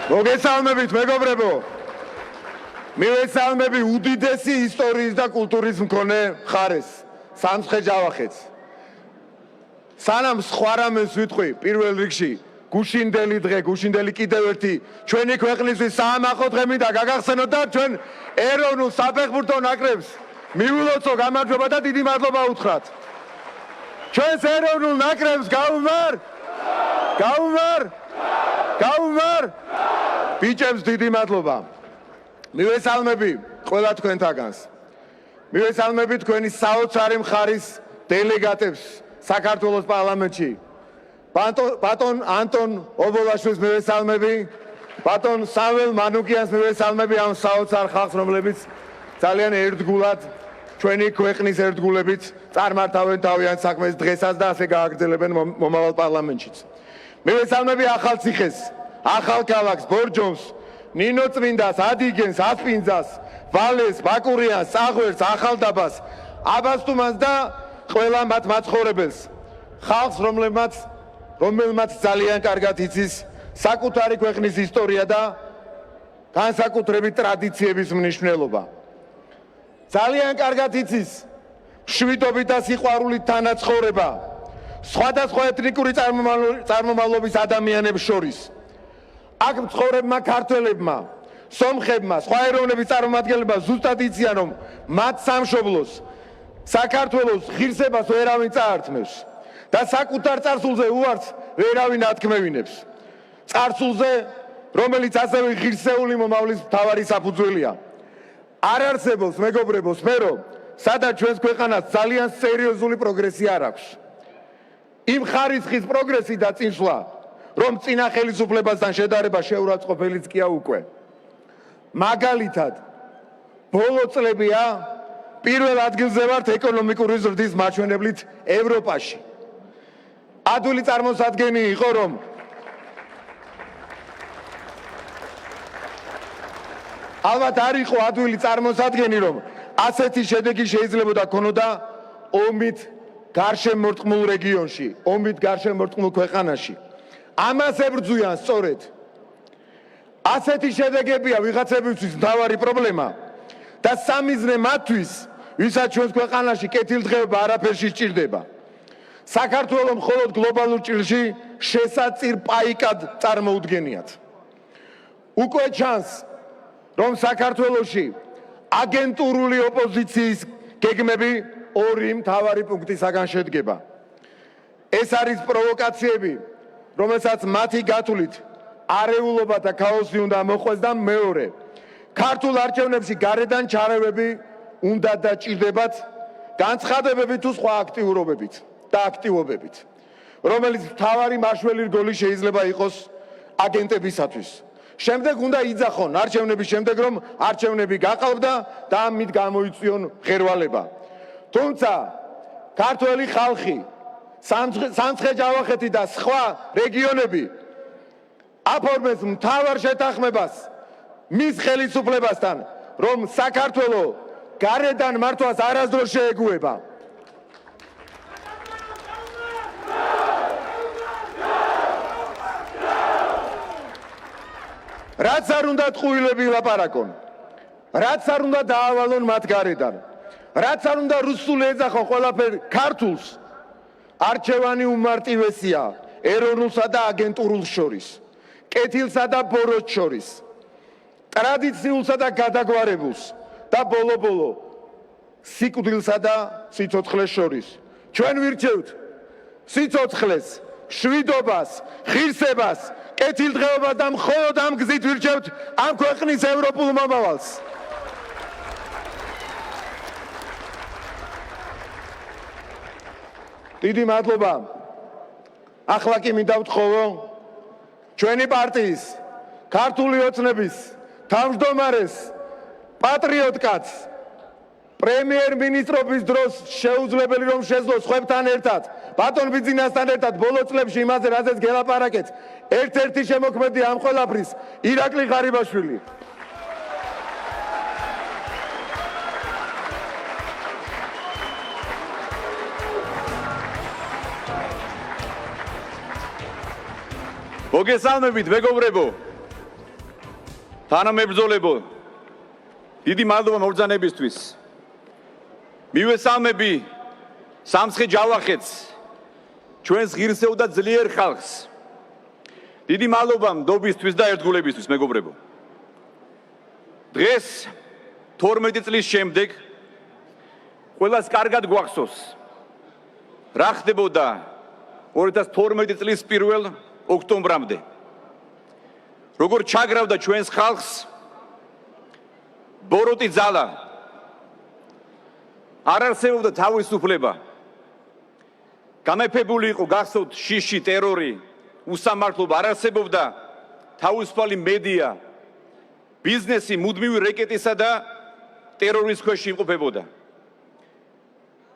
მოგესალმებით, მეგობრებო. მივესალმები უდიდესი ისტორიის და კულტურის მქონე მხარეს, სამცხე-ჯავახეთს. სანამ სხვა რამეს ვიტყვი, პირველ რიგში გუშინდელი დღე, გუშინდელი კიდევ ერთი ჩვენი ქვეყნისთვის საამაყო დღე მინდა გაგახსენოთ და ჩვენ ეროვნულ საფეხბურთო ნაკრებს მივილოცო გამარჯვება და დიდი მადლობა უთხრათ. ჩვენს ეროვნულ ნაკრებს გაუმარ ბიჭებს დიდი მადლობა. მივესალმები ყველა თქვენთაგანს. მივესალმები თქვენი საოცარი მხარის დელეგატებს საქართველოს პარლამენტში. ბატონ ანტონ ობოლაშვილს მივესალმები, ბატონ სამველ მანუკიანს მივესალმები ამ საოცარ ხალხს, რომლებიც ძალიან ერთგულად ჩვენი ქვეყნის ერთგულებით წარმართავენ თავიანთ საქმეს დღესაც და ასე გააგრძელებენ მომავალ პარლამენტშიც. მივესალმები ახალციხეს, ახალქალაქს, ბორჯომს, ნინოწმინდას, ადიგენს, ასპინძას, ვალეს, ბაკურიანს, წაღვერს, ახალდაბას, აბასთუმანს და ყველა მათ მაცხოვრებელს. ხალხს, რომელმაც ძალიან კარგად იცის საკუთარი ქვეყნის ისტორია და განსაკუთრებით ტრადიციების მნიშვნელობა. ძალიან კარგად იცის მშვიდობით და სიყვარულით თანაცხოვრება სხვადასხვა ეთნიკური წარმომავლობის ადამიანებს შორის. აქ მცხოვრებმა ქართველებმა, სომხებმა, სხვა ეროვნების წარმომადგენლებმა ზუსტად იციან, რომ მათ სამშობლოს, საქართველოს ღირსებას ვერავინ წაართმევს და საკუთარ წარსულზე უარს ვერავინ ათქმევინებს. წარსულზე, რომელიც ასევე ღირსეული მომავლის მთავარი საფუძველია. არ არსებობს, მეგობრებო, სფერო, სადაც ჩვენს ქვეყანას ძალიან სერიოზული პროგრესი არ აქვს. იმ ხარისხის პროგრესი და წინსვლა, რომ წინა ხელისუფლებასთან შედარება შეურაცხყოფელიც კია უკვე. მაგალითად, ბოლო წლებია პირველ ადგილზე ვართ ეკონომიკური ზრდის მაჩვენებლით ევროპაში. ადვილი წარმოსადგენი იყო, რომ ალბათ არ იყო ადვილი წარმოსადგენი, რომ ასეთი შედეგი შეიძლებოდა ქონოდა ომით გარშემორტყმულ რეგიონში, ომით გარშემორტყმულ ქვეყანაში. ამას ებრძვიან სწორედ. ასეთი შედეგებია ვიღაცებისთვის მთავარი პრობლემა და სამიზნე მათთვის, ვისაც ჩვენს ქვეყანაში კეთილდღეობა არაფერში სჭირდება. საქართველო მხოლოდ გლობალურ ჭრილში შესაწირ პაიკად წარმოუდგენიათ. უკვე ჩანს, რომ საქართველოში აგენტურული ოპოზიციის გეგმები ორი მთავარი პუნქტისაგან შედგება. ეს არის პროვოკაციები, რომელსაც მათი გათვლით არეულობა და ქაოსი უნდა მოყვეს და მეორე, ქართულ არჩევნებში გარედან ჩარევები უნდა დაჭირდებათ განცხადებებით თუ სხვა აქტიურობებით და აქტივობებით, რომელიც მთავარი მაშველი რგოლი შეიძლება იყოს აგენტებისათვის. შემდეგ უნდა იძახონ არჩევნების შემდეგ, რომ არჩევნები გაყალბდა და ამით გამოიწვიონ ღერვალება. თუმცა ქართველი ხალხი, სამცხე-ჯავახეთი და სხვა რეგიონები აფორმეს მთავარ შეთანხმებას მის ხელისუფლებასთან, რომ საქართველო გარედან მართვას არასდროს შეეგუება. რაც არ უნდა ტყუილები ლაპარაკონ, რაც არ უნდა დაავალონ მათ გარედან, რაც არ უნდა რუსული ეძახონ ყველაფერ ქართულს, არჩევანი უმარტივესია ეროვნულსა და აგენტურულს შორის, კეთილსა და ბოროტს შორის, ტრადიციულსა და გადაგვარებულს და ბოლო-ბოლო სიკვდილსა და სიცოცხლეს შორის. ჩვენ ვირჩევთ სიცოცხლეს, მშვიდობას, ღირსებას, კეთილდღეობას და მხოლოდ ამ გზით ვირჩევთ ამ ქვეყნის ევროპულ მომავალს. დიდი მადლობა. ახლა კი მინდა ვთხოვო ჩვენი პარტიის ქართული ოცნების თავმჯდომარეს, პატრიოტ კაცს, პრემიერ-მინისტრობის დროს შეუძლებელი რომ შეძლოს სხვებთან ერთად, ბატონ ბიძინასთან ერთად ბოლო წლებში იმაზე, რაზეც გელაპარაკეთ, ერთ-ერთი შემოქმედი ამ ყველაფრის ირაკლი ღარიბაშვილი. მოგესალმებით, მეგობრებო. თანამებრძოლებო, დიდი მადლობა მობრძანებისთვის. მივესალმები სამცხე ჯავახეთს, ჩვენს ღირსეულ და ძლიერ ხალხს. დიდი მადლობა მდობისთვის და ერთგულებისთვის, მეგობრებო. დღეს 12 წლის შემდეგ ყველას კარგად გვახსოვს, რა ხდებოდა 2012 წლის 1 ოქტომბრამდე. როგორ ჩაგრავდა ჩვენს ხალხს ბოროტი ძალა, არ არსებობდა თავისუფლება. გამეფებული იყო გახსოვთ შიში, ტერორი, უსამართლობა, არ არსებობდა თავისუფალი მედია, ბიზნესი მუდმივი რეკეტისა და ტერორის ქვეშ იმყოფებოდა.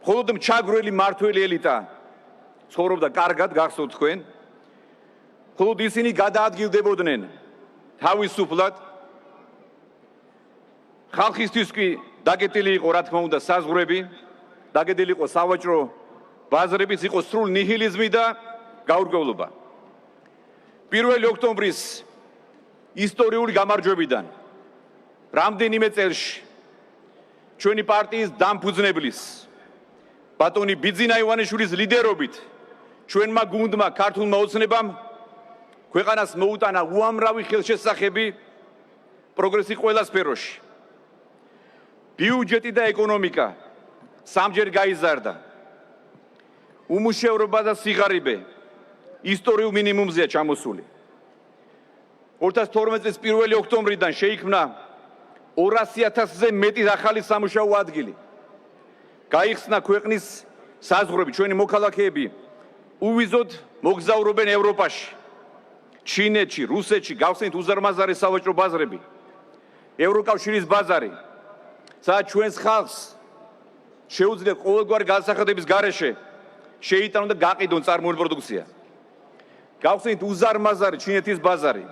მხოლოდ ჩაგვრელი მართველი ელიტა ცხოვრობდა კარგად, გახსოვთ თქვენ. მხოლოდ ისინი გადაადგილდებოდნენ თავისუფლად. ხალხისთვის კი დაგეტილი იყო, რა თქმა უნდა, საზღვრები, დაგეტილი იყო სავაჭრო ბაზრებიც, იყო სრულ ნიჰილიზმი და გაურკვევლობა. 1 ოქტომბრის ისტორიული გამარჯვებიდან რამდენიმე წელში ჩვენი პარტიის დამფუძნებლის ბატონი ბიძინა ივანიშვილის ლიდერობით ჩვენმა გუნდმა, ქართულმა ოცნებამ ქვეყანას მოუტანა უამრავი ხელშესახები პროგრესი ყველა სფეროში. ბიუჯეტი და ეკონომიკა სამჯერ გაიზარდა. უმუშევრობა და სიღარიბე ისტორიულ მინიმუმზეა ჩამოსული. 2012 წლის 1 ოქტომბრიდან შეიქმნა 200,000-ზე მეტი ახალი სამუშაო ადგილი. გაიხსნა ქვეყნის საზღვრები, ჩვენი მოქალაქეები უვიზოდ მოგზაურობენ ევროპაში, ჩინეთში, რუსეთში, გავხსნით უზარმაზარი სავაჭრო ბაზრები, ევროკავშირის ბაზარი, სადაც ჩვენს ხალხს შეუძლია ყოველგვარი განსახადების გარეშე შეიტანონ და გაყიდონ წარმოებული პროდუქცია. გავხსნით უზარმაზარი ჩინეთის ბაზარი,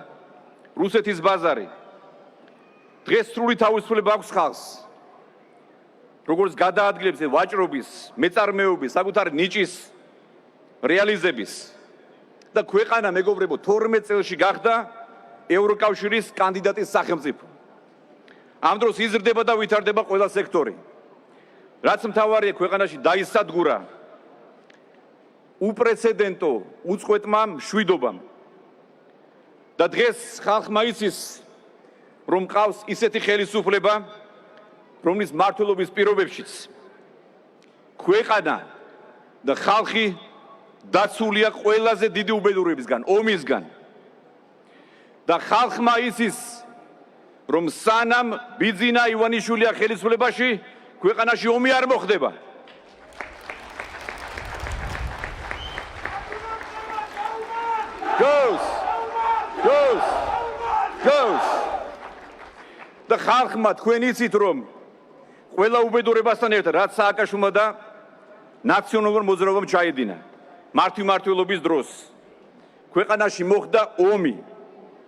რუსეთის ბაზარი. დღეს სრული თავისუფლება აქვს ხალხს. როგორც გადაადგილებს ვაჭრობის, მეწარმეობის, საკუთარი ნიჭის რეალიზების და ქვეყანა, მეგობრებო, 12 წელში გახდა ევროკავშირის კანდიდატის სახელმწიფო. ამ დროს იზრდება და ვითარდება ყველა სექტორი. რაც მთავარია, ქვეყანაში დაისადგურა უპრეცედენტო უწყვეტმა მშვიდობამ. და დღეს ხალხმა იცის, რომ ყავს ისეთი ხელისუფლება, რომლის მმართველობის პირობებშიც ქვეყანა და ხალხი დაცულია ყველაზე დიდი უბედურებისგან, ომისგან. და ხალხმა იცის, რომ სანამ ბიძინა ივანიშვილია ხელისუფლებაში, ქვეყანაში ომი არ მოხდება. Goes. და ხალხმა თქვენ იცით, რომ ყველა უბედურებასთან ერთად, რაც სააკაშვილმა და ნაციონალურ მოძრაობამ ჩაედინა მართლმართველობის დროს, ქვეყანაში მოხდა ომი,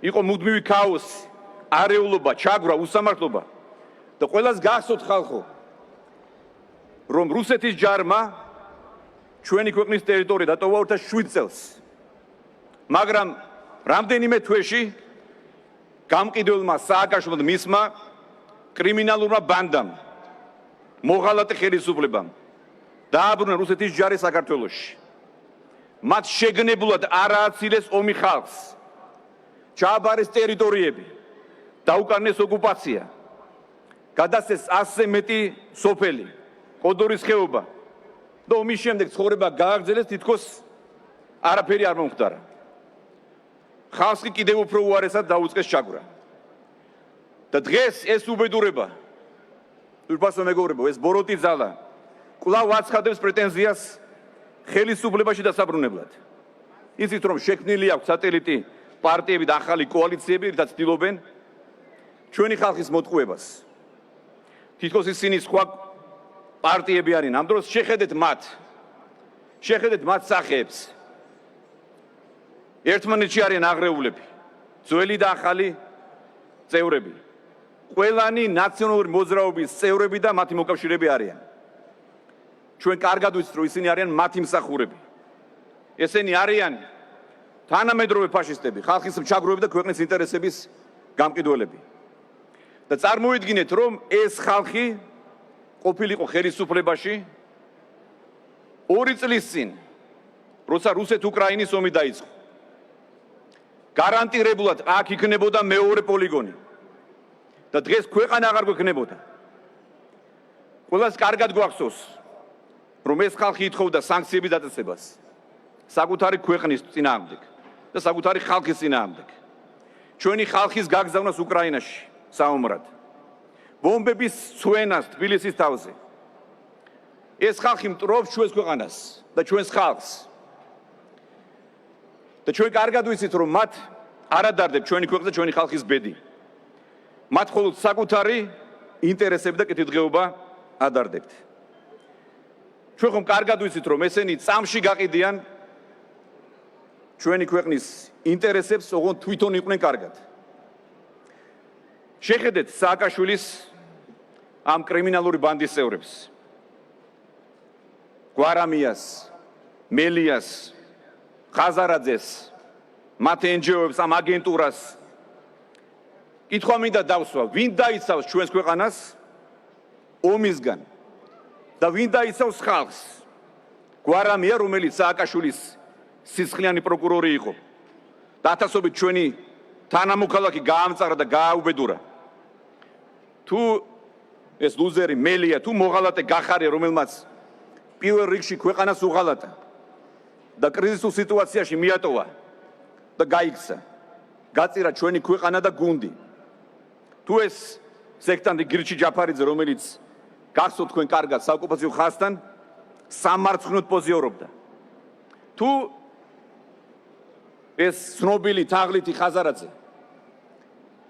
იყო მუდმივი ქაოსი, არეულობა, ჩაგვრა, უსამართლობა. და ყველას გახსოვთ ხალხო, რომ რუსეთის ჯარმა ჩვენი ქვეყნის ტერიტორია დატოვა 2007 წელს. მაგრამ რამდენიმე თვეში გამყიდველმა სააკაშვილმა მისმა კრიმინალურმა ბანდამ, მოღალატე ხელისუფლებამ დააბრუნა რუსეთის ჯარი საქართველოში. მათ შეგნებულად არ ააცილეს ომი ხალხს, ჩააბარეს ტერიტორიები, დაუკარნეს ოკუპაცია, გადასცეს 100-ზე მეტი სოფელი, კოდორის ხეობა და ომის შემდეგ ცხოვრება გააგრძელეს, თითქოს არაფერი არ მომხდარა. ხალხს კი კიდევ უფრო უარესად დაუწყეს ჩაგვრა. და დღეს ეს უბედურება, ურბასო მეგობრებო, ეს ბოროტი ძალა კვლავ აცხადებს პრეტენზიას ხელისუფლებაში დასაბრუნებლად. იცით, რომ შექმნილი აქვს სატელიტი პარტიები და ახალი კოალიციები, რითაც ცდილობენ ჩვენი ხალხის მოტყუებას. თითქოს ისინი სხვა პარტიები არიან. ამ დროს შეხედეთ მათ სახეებს. ერთმანეთში არიან აღრეულები, ძველი და ახალი წევრები. ყველანი ნაციონალური მოძრაობის წევრები და მათი მოკავშირეები არიან. ჩვენ კარგად ვიცით, რომ ისინი არიან მათი მსახურები. ესენი არიან თანამედროვე ფაშისტები, ხალხის მჩაგვროები და ქვეყნის ინტერესების გამყიდველები. და წარმოიდგინეთ, რომ ეს ხალხი ყოფილიყო ხელისუფლებაში 2 წლის წინ, როცა რუსეთ-უკრაინის ომი დაიწყო. გარანტირებულად აქ იქნებოდა მეორე პოლიგონი და დღეს ქვეყანა აღარ გვექნებოდა. ყველას კარგად გვახსოვს, რომ ეს ხალხი ითხოვდა სანქციების დაწესებას საკუთარი ქვეყნის წინააღმდეგ და საკუთარი ხალხის წინააღმდეგ. ჩვენი ხალხის გაგზავნას უკრაინაში საომრად. ბომბების ცვენას თბილისის თავზე. ეს ხალხი მტრობს ჩვენს ქვეყანას და ჩვენს ხალხს. და ჩვენ კარგად ვიცით, რომ მათ არ ადარდებ ჩვენი ქვეყნის და ჩვენი ხალხის ბედი. მათ მხოლოდ საკუთარი ინტერესები და კეთილდღეობა ადარდებთ. ჩვენ ხომ კარგად ვიცით, რომ ესენი წამში გაყიდიან ჩვენი ქვეყნის ინტერესებს, ოღონდ თვითონ იყვნენ კარგად. შეხედეთ სააკაშვილის ამ კრიმინალური ბანდის წევრებს. გვარამიას, მელიას, ხაზარაძეს, მათ NGO-ებს, ამ აგენტურას. კითხვა მინდა დავსვა, ვინ დაიცავს ჩვენს ქვეყანას ომისგან და ვინ დაიცავს ხალხს? გვარამია, რომელიც სააკაშვილის სისხლიანი პროკურორი იყო და ათასობით ჩვენი თანამოქალაქე გაამწარა და გააუბედურა. თუ ეს ლუზერი მელია, თუ მოღალატე გახარია, რომელმაც პირველ რიგში ქვეყანას უღალატა და კრიზისულ სიტუაციაში მიატოვა და გაიქცა, გაწირა ჩვენი ქვეყანა და გუნდი. თუ ეს სექტანტი გირჩი ჯაფარიძე, რომელიც გახსოვთ თქვენ კარგად საოკუპაციო ხაზთან სამარცხნოდ პოზიორობდა. თუ ეს ცნობილი თაღლითი ხაზარაძე,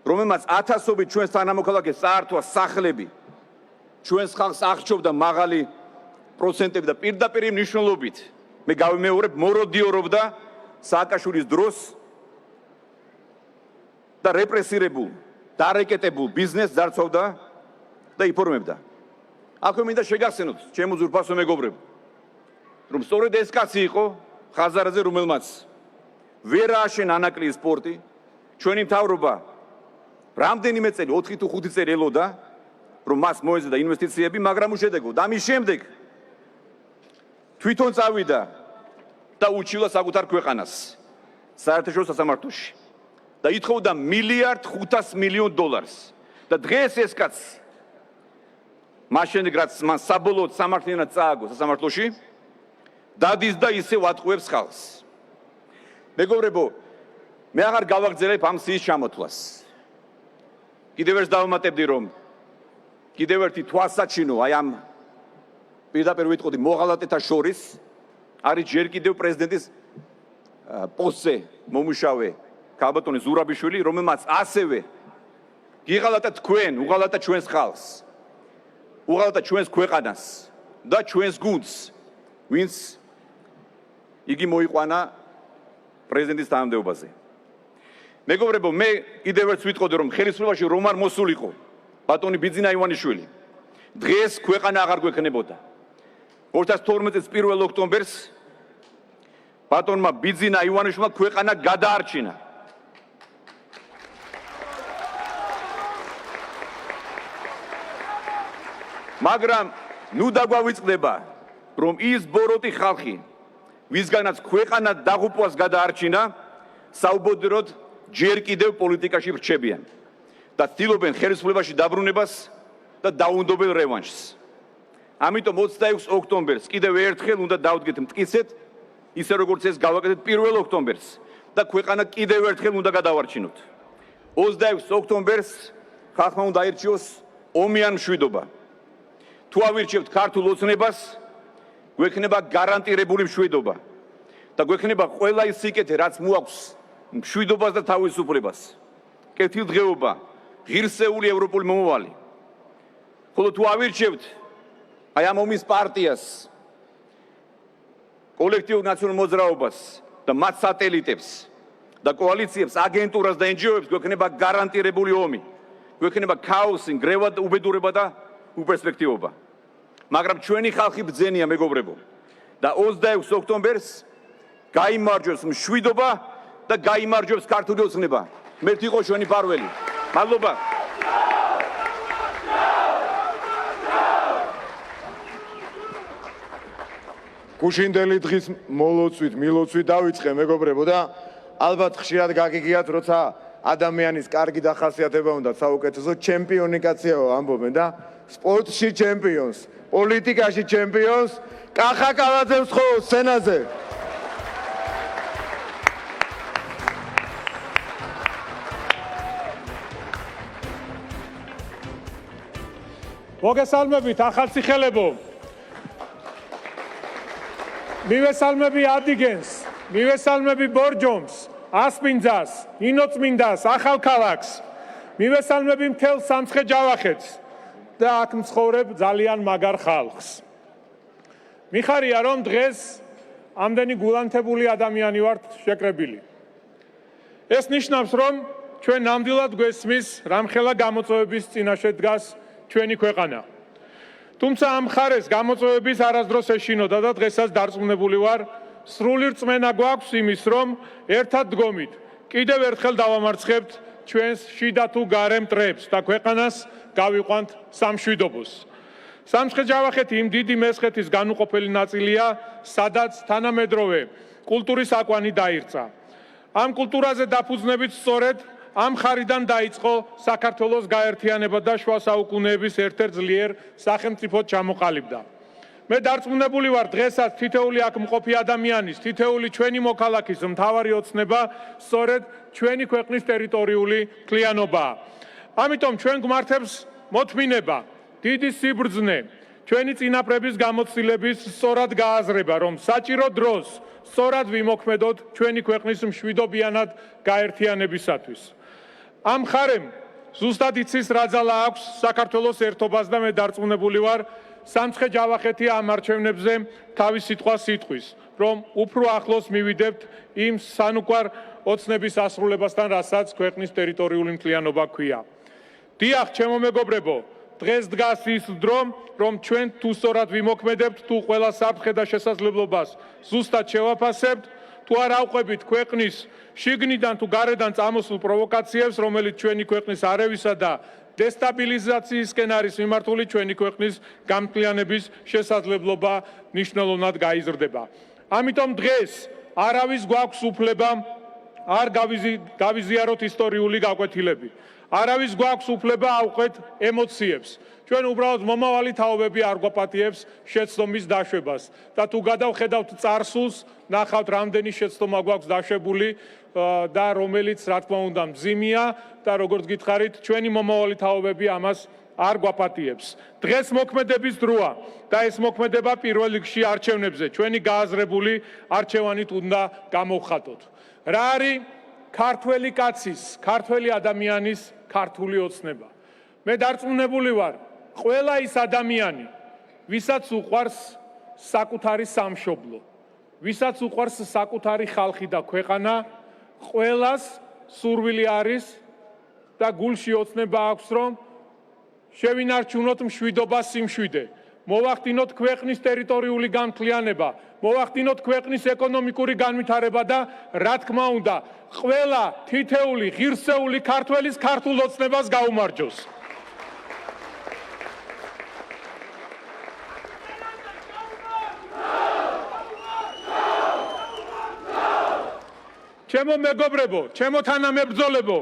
რომელმაც ათასობით ჩვენს თანამოქალაქეს წაართვა სახლები, ჩვენს ხალხს აღჭობდა მაღალი პროცენტები და პირდაპირ მნიშვნელობით, მე გავიმეორებ, მოროდიორობდა სააკაშვილის დროს და რეპრესირებულ, დარეკეტებულ ბიზნესს ძარცვავდა და იფორმებდა. აქვე მინდა შეგახსენოთ, ჩემო ძვირფასო მეგობრებო, რომ სწორედ ეს კაცი იყო ხაზარაძე, რომელმაც ვერ ააშენა ანაკლიის პორტი, ჩვენი მთავრობა რამდენიმე წელი, 4 თუ 5 წელი ელოდა, რომ მას მოეძებდა ინვესტიციები, მაგრამ უშედეგოდ. ამის შემდეგ თვითონ წავიდა და უჩივდა საკუთარ ქვეყანას საერთაშორისო სასამართლოში და ითხოვდა $1.5 მილიარდ. და დღეს ეს კაცი მას შემდეგ, რაც მან საბოლოოდ სამართლიანად წააგო სასამართლოში, დადის და ისევ ატყუებს ხალხს. მეგობრებო, მე აღარ გავაგრძელებ ამ სიის ჩამოთვლას. კიდევ ერთ დავამატებდი, რომ კიდევ ერთი თვალსაჩინო აი ამ პირდაპირ ვიტყოდი მოღალატეთა შორის არის ჯერ კიდევ პრეზიდენტის პოსტზე მომუშავე ქალბატონი ზურაბიშვილი, რომელმაც ასევე გიღალატა თქვენ, უღალატა ჩვენს ხალხს, უღალატა ჩვენს ქვეყანას და ჩვენს გუნდს, ვინც იგი მოიყვანა პრეზიდენტის თანამდებობაზე. მეგობრებო, მე კიდევ ერთ ვიტყოდი, რომ ხელისუფლებაში რომ არ მოსულიყო ბატონი ბიძინა ივანიშვილი, დღეს ქვეყანა აღარ გვექნებოდა. 2012 წლის 1 ოქტომბერს ბატონმა ბიძინა ივანიშვილმა ქვეყანა გადაარჩინა. მაგრამ ნუ დაგვავიწყდება, რომ ის ბოროტი ხალხი, ვისგანაც ქვეყანა დაღუპვას გადაარჩინა, საუბოდროდ ჯერ კიდევ პოლიტიკაში ვრჩებიან და ცდილობენ ხელისუფლებაში დაბრუნებას და დაუნდობელ რევანშს. ამიტომ 26 ოქტომბერს კიდევ ერთხელ უნდა დავდგეთ მტკიცედ, ისე როგორც ეს გავაკეთეთ 1 ოქტომბერს და ქვეყანა კიდევ ერთხელ უნდა გადავარჩინოთ. 26 ოქტომბერს ხალხმა უნდა აირჩიოს ომი ან მშვიდობა. თუ ავირჩევთ ქართულ ოცნებას, გვექნება გარანტირებული მშვიდობა და გვექნება ყველა ის სიკეთე, რაც მოაქვს მშვიდობას და თავისუფლებას, კეთილდღეობა, ღირსეული ევროპული მომავალი. ხოლო თუ ავირჩევთ აი ამ ომის პარტიას, კოლექტიურ ნაციონალურ მოძრაობას და მათ სატელიტებს და კოალიციებს, აგენტურას და NGO-ებს, გვექნება გარანტირებული ომი, გვექნება ქაოსი, ნგრევა, უბედურება და უპერსპექტივობა. მაგრამ ჩვენი ხალხი ბრძენია, მეგობრებო, და 26 ოქტომბერს გაიმარჯვებს მშვიდობა და გაიმარჯვებს ქართული ოცნება. მერტ იყო ჩვენი ფარველი. მადლობა. გუშინდელი დღის მოლოცვით, მილოცვით დავიწყე მეგობრებო და ალბათ ხშირად გაგიგიათ, როცა ადამიანის კარგი დახასიათება უნდა საუკეთესო ჩემპიონი კაციაო ამბობენ და სპორტში ჩემპიონს, პოლიტიკაში ჩემპიონს კახა კალაძემს ხო სცენაზე. მოგესალმებით ახალციხელებო. მივესალმები ადიგენს, მივესალმები ბორჯომს, ასპინძას, ნინოწმინდას, ახალქალაქს. მივესალმები მთელ სამცხე-ჯავახეთს და აქ მცხოვრებ ძალიან მაგარ ხალხს. მიხარია რომ დღეს ამდენი გულანთებული ადამიანი ვართ შეკრებილი. ეს ნიშნავს რომ ჩვენ ნამდვილად გვესმის რამხელა გამოწვევების წინაშე დგას ჩვენი ქვეყანა. თუმცა ამ ხარეს გამოწვევების არასდროს ეშინოდა და დღესაც დარწმუნებული ვარ, სრული რწმენა გვაქვს იმის, რომ ერთად დგომით კიდევ ერთხელ დავამარცხებთ ჩვენს შიდა თუ გარე მტრებს და ქვეყანას გავიყვანთ სამშვიდობოს. სამცხე-ჯავახეთი იმ დიდი მესხეთის განუყოფელი ნაწილია, სადაც თანამედროვე კულტურის აკვანი დაირწა. ამ კულტურაზე დაფუძნებით სწორედ ამ ხარიდან დაიწყო საქართველოს გაერთიანება და შუა საუკუნეების ერთ-ერთ ძლიერ სახელმწიფოდ ჩამოყალიბდა. მე დარწმუნებული ვარ, დღესაც თითოეული აქ მყოფი ადამიანის, თითოეული ჩვენი მოქალაქის მთავარი ოცნება სწორედ ჩვენი ქვეყნის ტერიტორიული მთლიანობაა. ამიტომ ჩვენ გვმართებს მოთმინება, დიდი სიბრძნე, ჩვენი წინაპრების გამოცდილების სწორად გააზრება, რომ საჭირო დროს სწორად ვიმოქმედოთ ჩვენი ქვეყნის მშვიდობიანად გაერთიანებისათვის. ამ ხარემ ზუსტად იცის რა ძალა აქვს საქართველოს ერთობას და მე დარწმუნებული ვარ, სამცხე-ჯავახეთი ამ არჩევნებზე თავის სიტყვას იტყვის, რომ უფრო ახლოს მივიდებთ იმ სანუკვარ ოცნების ასრულებასთან, რასაც ქვეყნის ტერიტორიული მთლიანობა ჰქვია. დიახ, ჩემო მეგობრებო, დღეს დგას ის დრო, რომ ჩვენ თუ სწორად ვიმოქმედებთ, თუ ყველა საფრთხე და შესაძლებლობას ზუსტად შევაფასებთ, თუ არ ავყვებით ქვეყნის შიგნიდან თუ გარედან წამოსულ პროვოკაციებს, რომელიც ჩვენი ქვეყნის არევისა და დესტაბილიზაციისკენ არის მიმართული, ჩვენი ქვეყნის გამთლიანების შესაძლებლობა მნიშვნელოვნად გაიზრდება. ამიტომ დღეს არავის გვაქვს უფლება არ გავიზიაროთ ისტორიული გაკვეთილები. არავის გვაქვს უფლება ავყვეთ ემოციებს. ჩვენ უბრალოდ მომავალი თაობები არ გვაპატიებს შეცდომის დაშვებას და თუ გადავხედავთ წარსულს, ნახავთ რამდენი შეცდომა გვაქვს დაშვებული და რომელიც რა თქმა უნდა მძიმეა და როგორც გითხარით, ჩვენი მომავალი თაობები ამას არ გვაპატიებს. დღეს მოქმედების დროა და ეს მოქმედება პირველ რიგში არჩევნებზე ჩვენი გააზრებული არჩევანით უნდა გამოვხატოთ. რა არის ქართველი კაცის, ქართველი ადამიანის ქართული ოცნება? მე დარწმუნებული ვარ, ყველა ის ადამიანი, ვისაც უყვარს საკუთარი სამშობლო, ვისაც უყვარს საკუთარი ხალხი და ქვეყანა, ყველას სურვილი არის და გულში ოცნება აქვს, რომ შევინარჩუნოთ მშვიდობა, სიმშვიდე, მოვახდინოთ ქვეყნის ტერიტორიული განმთლიანება, მოვახდინოთ ქვეყნის ეკონომიკური განვითარება და რა თქმა უნდა, ყველა თითეული ღირსეული ქართველის ქართულ ოცნებას გაუმარჯოს. ჩემო მეგობრებო, ჩემო თანამებრძოლებო,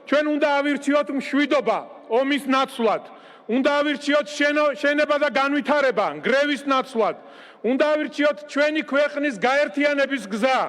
ჩვენ უნდა ავირჩიოთ მშვიდობა ომის ნაცვლად, უნდა ავირჩიოთ შენება და განვითარება ნგრევის ნაცვლად, უნდა ავირჩიოთ ჩვენი ქვეყნის გაერთიანების გზა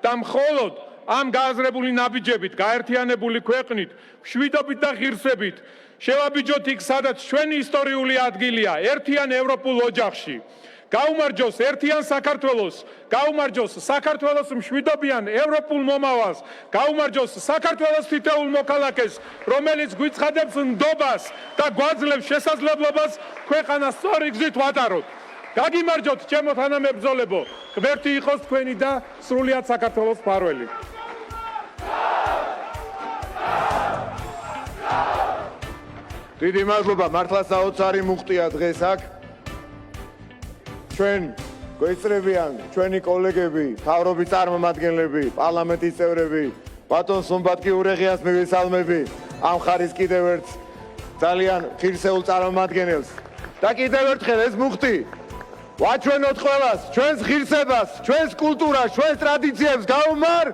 და მხოლოდ ამ გააზრებული ნაბიჯებით, გაერთიანებული ქვეყნით, მშვიდობით და ღირსებით შევაბიჯოთ იქ, სადაც ჩვენი ისტორიული ადგილია, ერთიან ევროპულ ოჯახში. გაუმარჯოს ერთიან საქართველოს, გაუმარჯოს საქართველოს მშვიდობიან ევროპულ მომავალს, გაუმარჯოს საქართველოს თითოეულ მოქალაქეს, რომელიც გვიცხადებს ნდობას და გვაძლევს შესაძლებლობას ქვეყანას სწორი გზით ვატაროთ. გაგიმარჯოთ, ჩემო თანამებრძოლებო, ღმერთი იყოს თქვენი და სრულიად საქართველოს მფარველი. დიდი მადლობა, მართლა საოცარი მუხტია დღეს აქ. ჩვენ გვეწრებიან ჩვენი კოლეგები, მთავრობის წარმომადგენლები, პარლამენტის წევრები, ბატონ სუმბატკი ურეღიას მივესალმები, ამ ხარის კიდევ ერთ ძალიან ღირსეულ წარმომადგენელს. და კიდევ ერთხელ ეს მუხტი ვაჩვენოთ ყველას ჩვენს ღირსებას, ჩვენს კულტურას, ჩვენს ტრადიციებს. გაუმარ?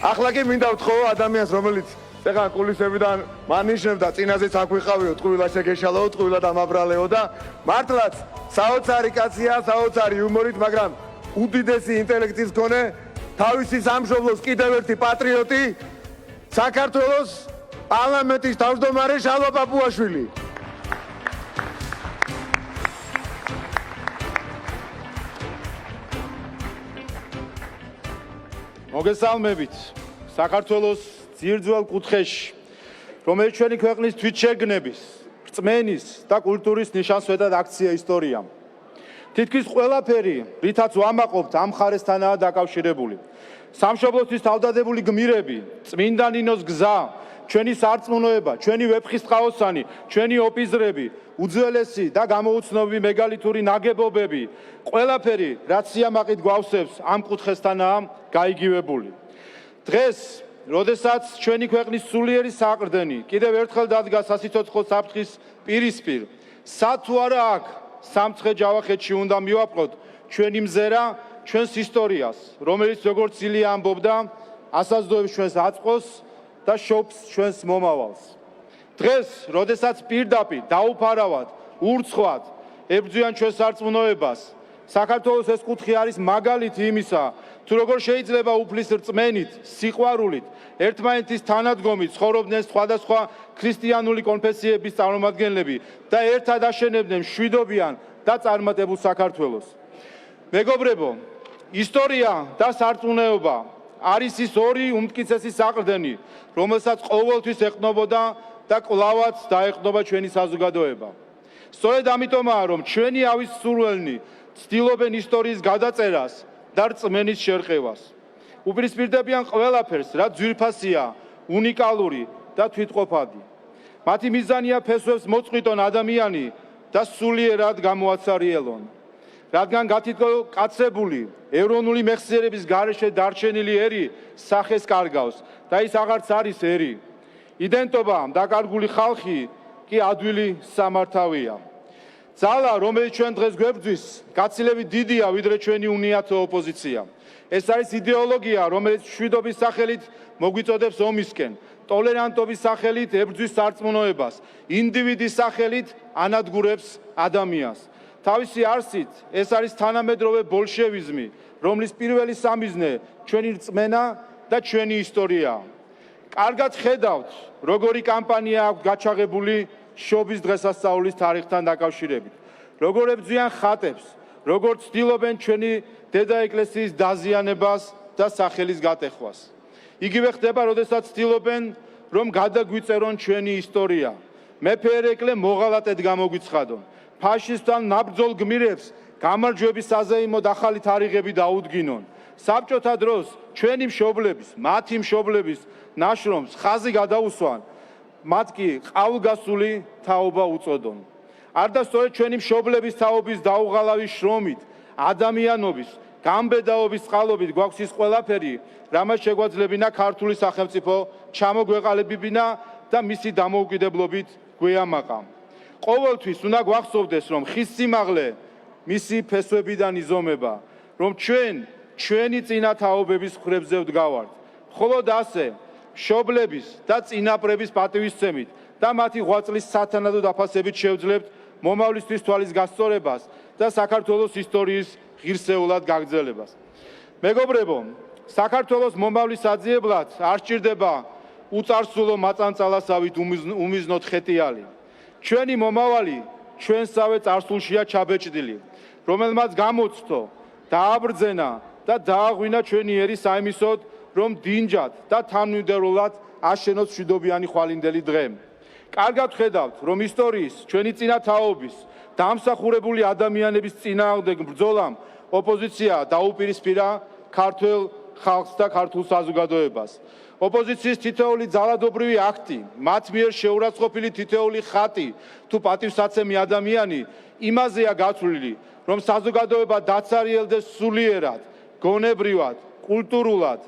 ახლა კი მინდა ვთხოვო ადამიანს, რომელიც ეხლა კულისებიდან მანიშნებდა, წინაზეც აქ ვიყავიო, ტყუილა შეგეშალაო, ტყუილა დამაბრალეო და მართლაც საოცარი კაცია, საოცარი იუმორით, მაგრამ უდიდესი ინტელექტის მქონე, თავისი სამშობლოს კიდევ ერთი პატრიოტი, საქართველოს პარლამენტის თავმჯდომარე შალვა პაპუაშვილი. მოგესალმებით საქართველოს ძირძველ კუთხეში, რომელიც ჩვენი ქვეყნის თვითშეგნების, რწმენის და კულტურის ნიშანსვეტად აქცია ისტორია. თითქმის ყველაფერი, რითაც ვამაყობთ, ამ მხარესთანაა დაკავშირებული. სამშობლოსთვის თავდადებული გმირები, წმინდა ნინოს გზა, ჩვენი სარწმუნოება, ჩვენი ვეფხისტყაოსანი, ჩვენი ოპიზრები, უძველესი და გამოუცნობი მეგალითური ნაგებობები, ყველაფერი, რაც სიამაყით გვავსებს, ამ კუთხესთანაა გაიგივებული. დღეს, როდესაც ჩვენი ქვეყნის სულიერი საყრდენი კიდევ ერთხელ დადგა სასიცოცხლო საფრთხის პირისპირ, სათუ არა აქ, სამცხე ჯავახეთში უნდა მივაპყროთ ჩვენი მზერა, ჩვენს ისტორიას, რომელიც როგორც ილია ამბობდა, ასაზრდოებს ჩვენს აწყოს და შობს ჩვენს მომავალს. დღეს, როდესაც პირდაპირ დაუფარავად, ურცხვად ებრძვიან ჩვენს სარწმუნოებას, საქართველოს ეს კუთხე არის მაგალითი იმისა, თუ როგორ შეიძლება უფლის რწმენით, სიყვარულით, ერთმანეთის თანადგომით ცხოვრობდნენ სხვადასხვა ქრისტიანული კონფესიების წარმომადგენლები და ერთად აშენებდნენ მშვიდობიან და წარმატებულ საქართველოს. მეგობრებო, ისტორია და სარწმუნოება არის ის ორი უმტკიცესი საყრდენი, რომელსაც ყოველთვის ეყნობოდა და კვლავაც დაეყნობა ჩვენი საზოგადოება. სწორედ ამიტომაა, რომ ჩვენი ავის სურველნი ცდილობენ ისტორიის გადაწერას და რწმენის შერყევას. უპირისპირდებიან ყველაფერს, რაც ძვირფასია, უნიკალური და თვითყოფადი. მათი მიზანია ფესვებს მოწყვიტონ ადამიანი და სულიერად გამოაცარიელონ. რადგან გათითქებული ეროვნული მეხსიერების გარეშე დარჩენილი ერი სახეს კარგავს და ის აღარც არის ერი. იდენტობა, დაკარგული ხალხი კი ადვილი სამართავია. ძალა, რომელიც ჩვენ დღეს გვებრძვის, გაცილებით დიდია, ვიდრე ჩვენი უნიათო ოპოზიცია. ეს არის იდეოლოგია, რომელიც მშვიდობის სახელით მოგვიწოდებს ომისკენ, ტოლერანტობის სახელით ებრძვის სარწმუნოებას, ინდივიდის სახელით ანადგურებს ადამიანს. თავისი არსით ეს არის თანამედროვე ბოლშევიზმი, რომლის პირველი სამიზნე ჩვენი რწმენა და ჩვენი ისტორიაა. კარგად ხედავთ, როგორი კამპანია აქვს გაჩაღებული შობის დღესასწაულის თარიღთან დაკავშირებით. როგორ ებრძვიან ხატებს, როგორ ცდილობენ ჩვენი დედა ეკლესიის დაზიანებას და სახელის გატეხვას. იგივე ხდება, როდესაც ცდილობენ, რომ გადაგვიწერონ ჩვენი ისტორია. მეფე ერეკლე მოღალატედ გამოგვიცხადონ. ფაშისტთან ნაბრძოლ გმირებს გამარჯვების საზეიმოდ ახალი თარიღები დაუდგინონ. საბჭოთა დროს ჩვენი მშობლების, მათი მშობლების ნაშრომს ხაზი გადაუსვან, მათ კი ყავლგასული თაობა უწოდონ. არდა სწორედ ჩვენი მშობლების თაობის დაუღალავი შრომით, ადამიანობის, გამბედაობის წყალობით გვაქვს ის ყველაფერი, რამაც შეგვაძლებინა ქართული სახელმწიფო ჩამოგვეყალიბებინა და მისი დამოუკიდებლობით გვეამაყა. ყოველთვის უნდა გვახსოვდეს, რომ ხის სიმაღლე მისი ფესვებიდან იზომება, რომ ჩვენი წინა თაობების მხრებზე ვდგავართ. მხოლოდ ასე მშობლების და წინაპრების პატივისცემით და მათი ღვაწლის სათანადო დაფასებით შევძლებთ მომავლისთვის თვალის გასწორებას და საქართველოს ისტორიის ღირსეულად გაგრძელებას. მეგობრებო, საქართველოს მომავლის აძიებლად არ სჭირდება უწარსულო მაწანწალასავით უმიზნოთ ხეტიალი. ჩვენი მომავალი ჩვენსავე წარსულშია ჩაბეჭდილი, რომელმაც გამოცდო, დააბრძენა და დააღვინა ჩვენი ერი საიმისოდ, რომ დინჯად და თანმიმდევრულად აშენოთ მშვიდობიანი ხვალინდელი დღე. კარგად ხედავთ, რომ ისტორიის, ჩვენი წინა თაობის, დამსახურებული ადამიანების წინააღმდეგ ბრძოლამ ოპოზიცია დაუპირისპირა ქართველ ხალხს და ქართულ საზოგადოებას. ოპოზიციის თითოეული ძალადობრივი აქტი, მათ მიერ შეურაცხყოფილი თითოეული ხატი თუ პატივსაცემი ადამიანი იმაზეა გათვლილი, რომ საზოგადოება დაცარიელდეს სულიერად, გონებრივად, კულტურულად,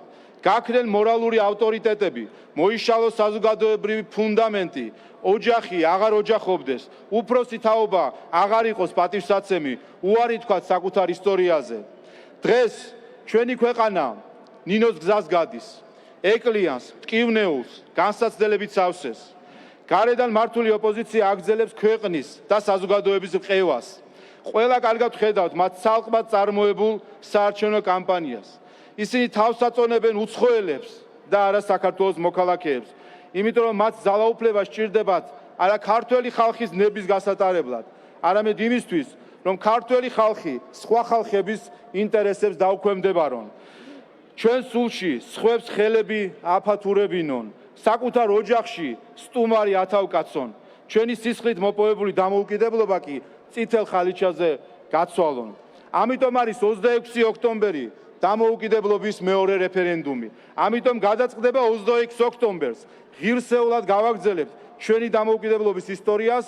გაქრენ მორალური ავტორიტეტები, მოიშალოს საზოგადოებრივი ფუნდამენტი, ოჯახი აღარ ოჯახობდეს, უფროსი თაობა აღარ იყოს პატივსაცემი, უარი თქვათ საკუთარ ისტორიაზე. დღეს ჩვენი ქვეყანა ნინოს გზას გადის, ეკლიანს, მტკივნეულს, განსაცდელებით სავსეს. გარედან მართული ოპოზიცია აგრძელებს ქვეყნის და საზოგადოების მყევას. ყველა კარგად ხედავთ მათ ცალკმად წარმოებულ საარჩევნო კამპანიას. ისინი თავს აწონებენ უცხოელებს და არა საქართველოს მოქალაქეებს, იმიტომ რომ მათ ძალაუფლება სჭირდებათ არა ქართველი ხალხის ნების გასატარებლად, არამედ იმისთვის, რომ ქართველი ხალხი სხვა ხალხების ინტერესებს დაუქვემდებარონ. ჩვენ სულში სხვებს ხელები აფათურებინონ, საკუთარ ოჯახში სტუმარი ათავკაცონ, ჩვენი სისხლით მოპოვებული დამოუკიდებლობა კი წითელ ხალიჩაზე გაცვალონ. ამიტომ არის 26 ოქტომბერი დამოუკიდებლობის მეორე რეფერენდუმი. ამიტომ გადაწყდება 26 ოქტომბერს. ღირსეულად გავაგრძელებთ ჩვენი დამოუკიდებლობის ისტორიას,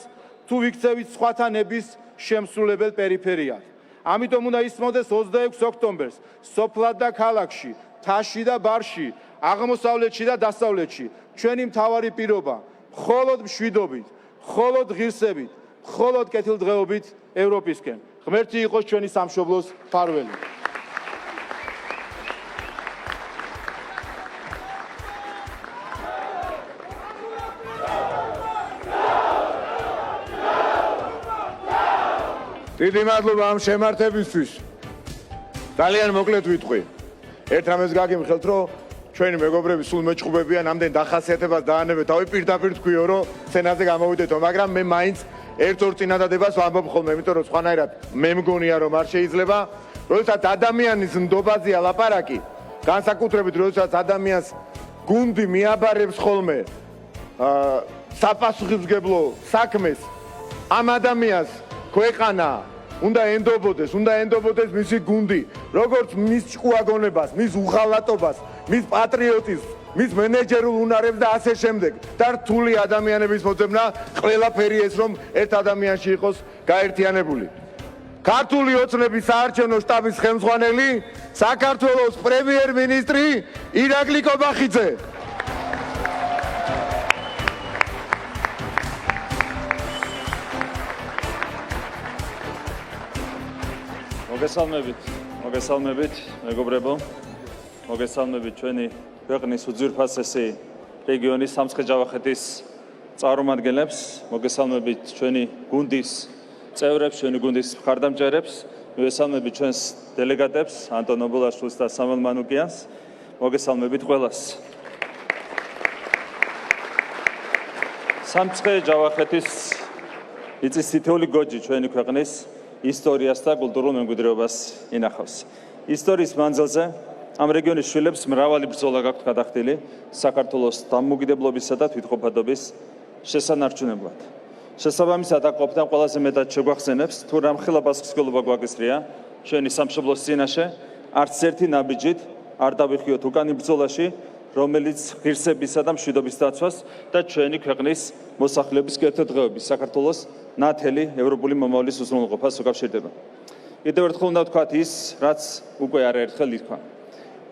თუ ვიქცევით სხვათა ნების შემსრულებელ პერიფერიად. ამიტომ უნდა ისმოდეს 26 ოქტომბერს სოფლად და ქალაქში, მთაში და ბარში, აღმოსავლეთში და დასავლეთში ჩვენი მთავარი პირობა, მხოლოდ მშვიდობით, მხოლოდ ღირსებით, მხოლოდ კეთილდღეობით ევროპისკენ. ღმერთი იყოს ჩვენი სამშობლოს მფარველი. დიდი მადლობა ამ შემართებისთვის. ძალიან მოკლედ ვიტყვი. ერთ რამეს გაგიმხელთ, რომ ჩვენი მეგობრები სულ მეჭყუბებიან, ამდენ დახასიათებას დაანებეთ. თავი პირდაპირ თქვიო, რომ სცენაზე გამოვიდეთო, მაგრამ მე მაინც ერთ-ორ წინადადებას ვამბობ ხოლმე, იმიტომ რომ სხვანაირად მე მგონია, რომ არ შეიძლება, როდესაც ადამიანის ნდობაზეა ლაპარაკი, განსაკუთრებით როდესაც ადამიანს გუნდი მიაბარებს ხოლმე საპასუხისმგებლო საქმეს, ამ ადამიანს ქვეყანა უნდა ენდობოდეს მისი გუნდი, როგორც მის ჭკუაგონებას, მის უღალატობას, მის პატრიოტიზმს, მის მენეჯერულ უნარებს და ასე შემდეგ. და რთული ადამიანების მოძებნა ყველაფერი ეს რომ ერთ ადამიანში იყოს გაერთიანებული. ქართული ოცნების საარჩევნო შტაბის ხელმძღვანელი, საქართველოს პრემიერ-მინისტრი ირაკლი კობახიძე. მოგესალმებით, მეგობრებო. მოგესალმებით ჩვენი ქვეყნის უძვირფასესი რეგიონის სამცხე-ჯავახეთის წარმომადგენლებს, მოგესალმებით ჩვენი გუნდის წევრებს, ჩვენი გუნდის მხარდამჭერებს, მოგესალმებით ჩვენს დელეგატებს, ანტონ ობოლაშვილს და სამელ მანუკიანს, მოგესალმებით ყველას. სამცხე-ჯავახეთის იწის თითოეული გოჯი ჩვენი ქვეყნის ისტორიას და კულტურულ მემკვიდრეობას ინახავს. ისტორიის მანძილზე ამ რეგიონის შვილებს მრავალი ბრძოლა გაქვთ გადახდილი საქართველოს დამოუკიდებლობისა და თვითყოფადობის შესანარჩუნებლად. შესაბამისად, აქ ყოფნამ ყველაზე მეტად შეგვახსენებს, თუ რამხელა პასუხისმგებლობა გვაკისრია ჩვენი სამშობლოს წინაშე, არც ერთი ნაბიჯით არ დავიხიოთ უკან იმ ბრძოლაში, რომელიც ღირსებისა და მშვიდობის დაცვას და ჩვენი ქვეყნის მოსახლეობის კეთილდღეობის, საქართველოს ნათელი ევროპული მომავლის უზრუნველყოფას უკავშირდება. კიდევ ერთხელ უნდა ვთქვათ ის, რაც უკვე არაერთხელ ითქვა.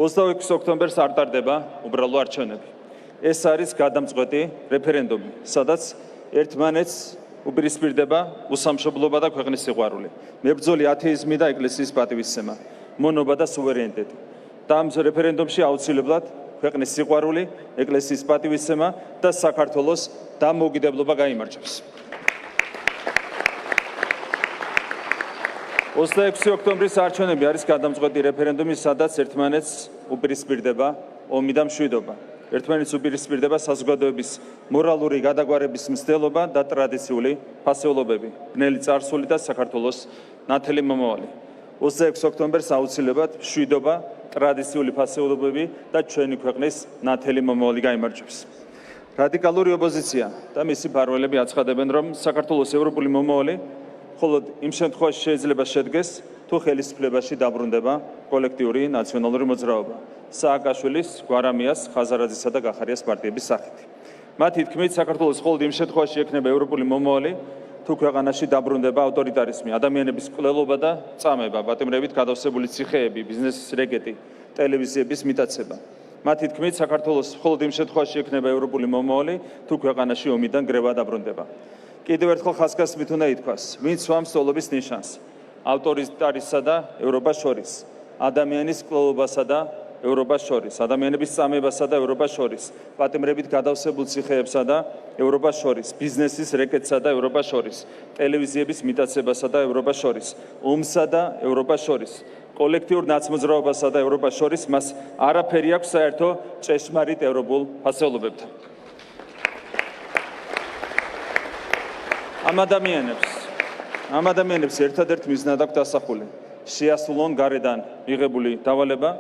26 ოქტომბერს არ ტარდება უბრალო არჩევნები. ეს არის გადამწყვეტი რეფერენდუმი, სადაც ერთმანეთს უპირისპირდება უსამშობლობა და ქვეყნის სიყვარული, მებრძოლი ათეიზმი და ეკლესიის პატივისცემა, მონობა და სუვერენიტეტი. და ამ რეფერენდუმში აუცილებლად ქვეყნის სიყვარული, ეკლესიის პატივისცემა და საქართველოს დამოუკიდებლობა გაიმარჯვებს. 26 ოქტომბრის არჩევნები არის გადამწყვეტი რეფერენდუმი, სადაც ერთმანეთს უპირისპირდება ომი და მშვიდობა. ერთმანეთს უპირისპირდება საზოგადოების მორალური გადაგვარების მცდელობა და ტრადიციული ფასეულობები, ბნელი წარსული და საქართველოს ნათელი მომავალი. 26 ოქტომბერს აუცილებლად მშვიდობა, ტრადიციული ფასეულობები და ჩვენი ქვეყნის ნათელი მომავალი გაიმარჯვებს. რადიკალური ოპოზიცია და მისი მფარველები აცხადებენ, რომ საქართველოს ევროპული მომავალი მხოლოდ იმ შემთხვევაში შეიძლება შედგეს, თუ ხელისუფლებაში დაბრუნდება კოლექტიური ნაციონალური მოძრაობა სააკაშვილის, გვარამიას, ხაზარაძისა და გახარიას პარტიების სახით. მათი თქმით, საქართველოს მხოლოდ იმ შემთხვევაში ექნება ევროპული მომავალი, თუ ქვეყანაში დაბრუნდება ავტორიტარიზმი, ადამიანების მკვლელობა და წამება, პატიმრებით გადავსებული ციხეები, ბიზნესის რეკეტი, ტელევიზიების მიტაცება. მათი თქმით, საქართველოს მხოლოდ იმ შემთხვევაში ექნება ევროპული მომავალი, თუ ქვეყანაში ომიდან გრევა დაბრუნდება. კიდევ ერთხელ ხაზგასმით უნდა ითქვას, ვინც სვამს სწავლობის ნიშანს, ავტორიტარიზმსა და ევროპას შორის, ადამიანის კლაუბასა და ევროპას შორის, ადამიანების წამებასა და ევროპას შორის, პატიმრებით გადავსებულ ციხეებსა და ევროპას შორის, ბიზნესის რეკეტსა და ევროპას შორის, ტელევიზიების მიტაცებასა და ევროპას შორის, ომსა და ევროპას შორის, კოლექტიურ ნაცმოძრაობასა და ევროპას შორის, მას არაფერი აქვს საერთო ჭეშმარიტ ევროპულ ფასეულობებთან. ამ ადამიანებს ერთადერთ მიზნად აქვს დასახული, შეასრულონ გარედან მიღებული დავალება,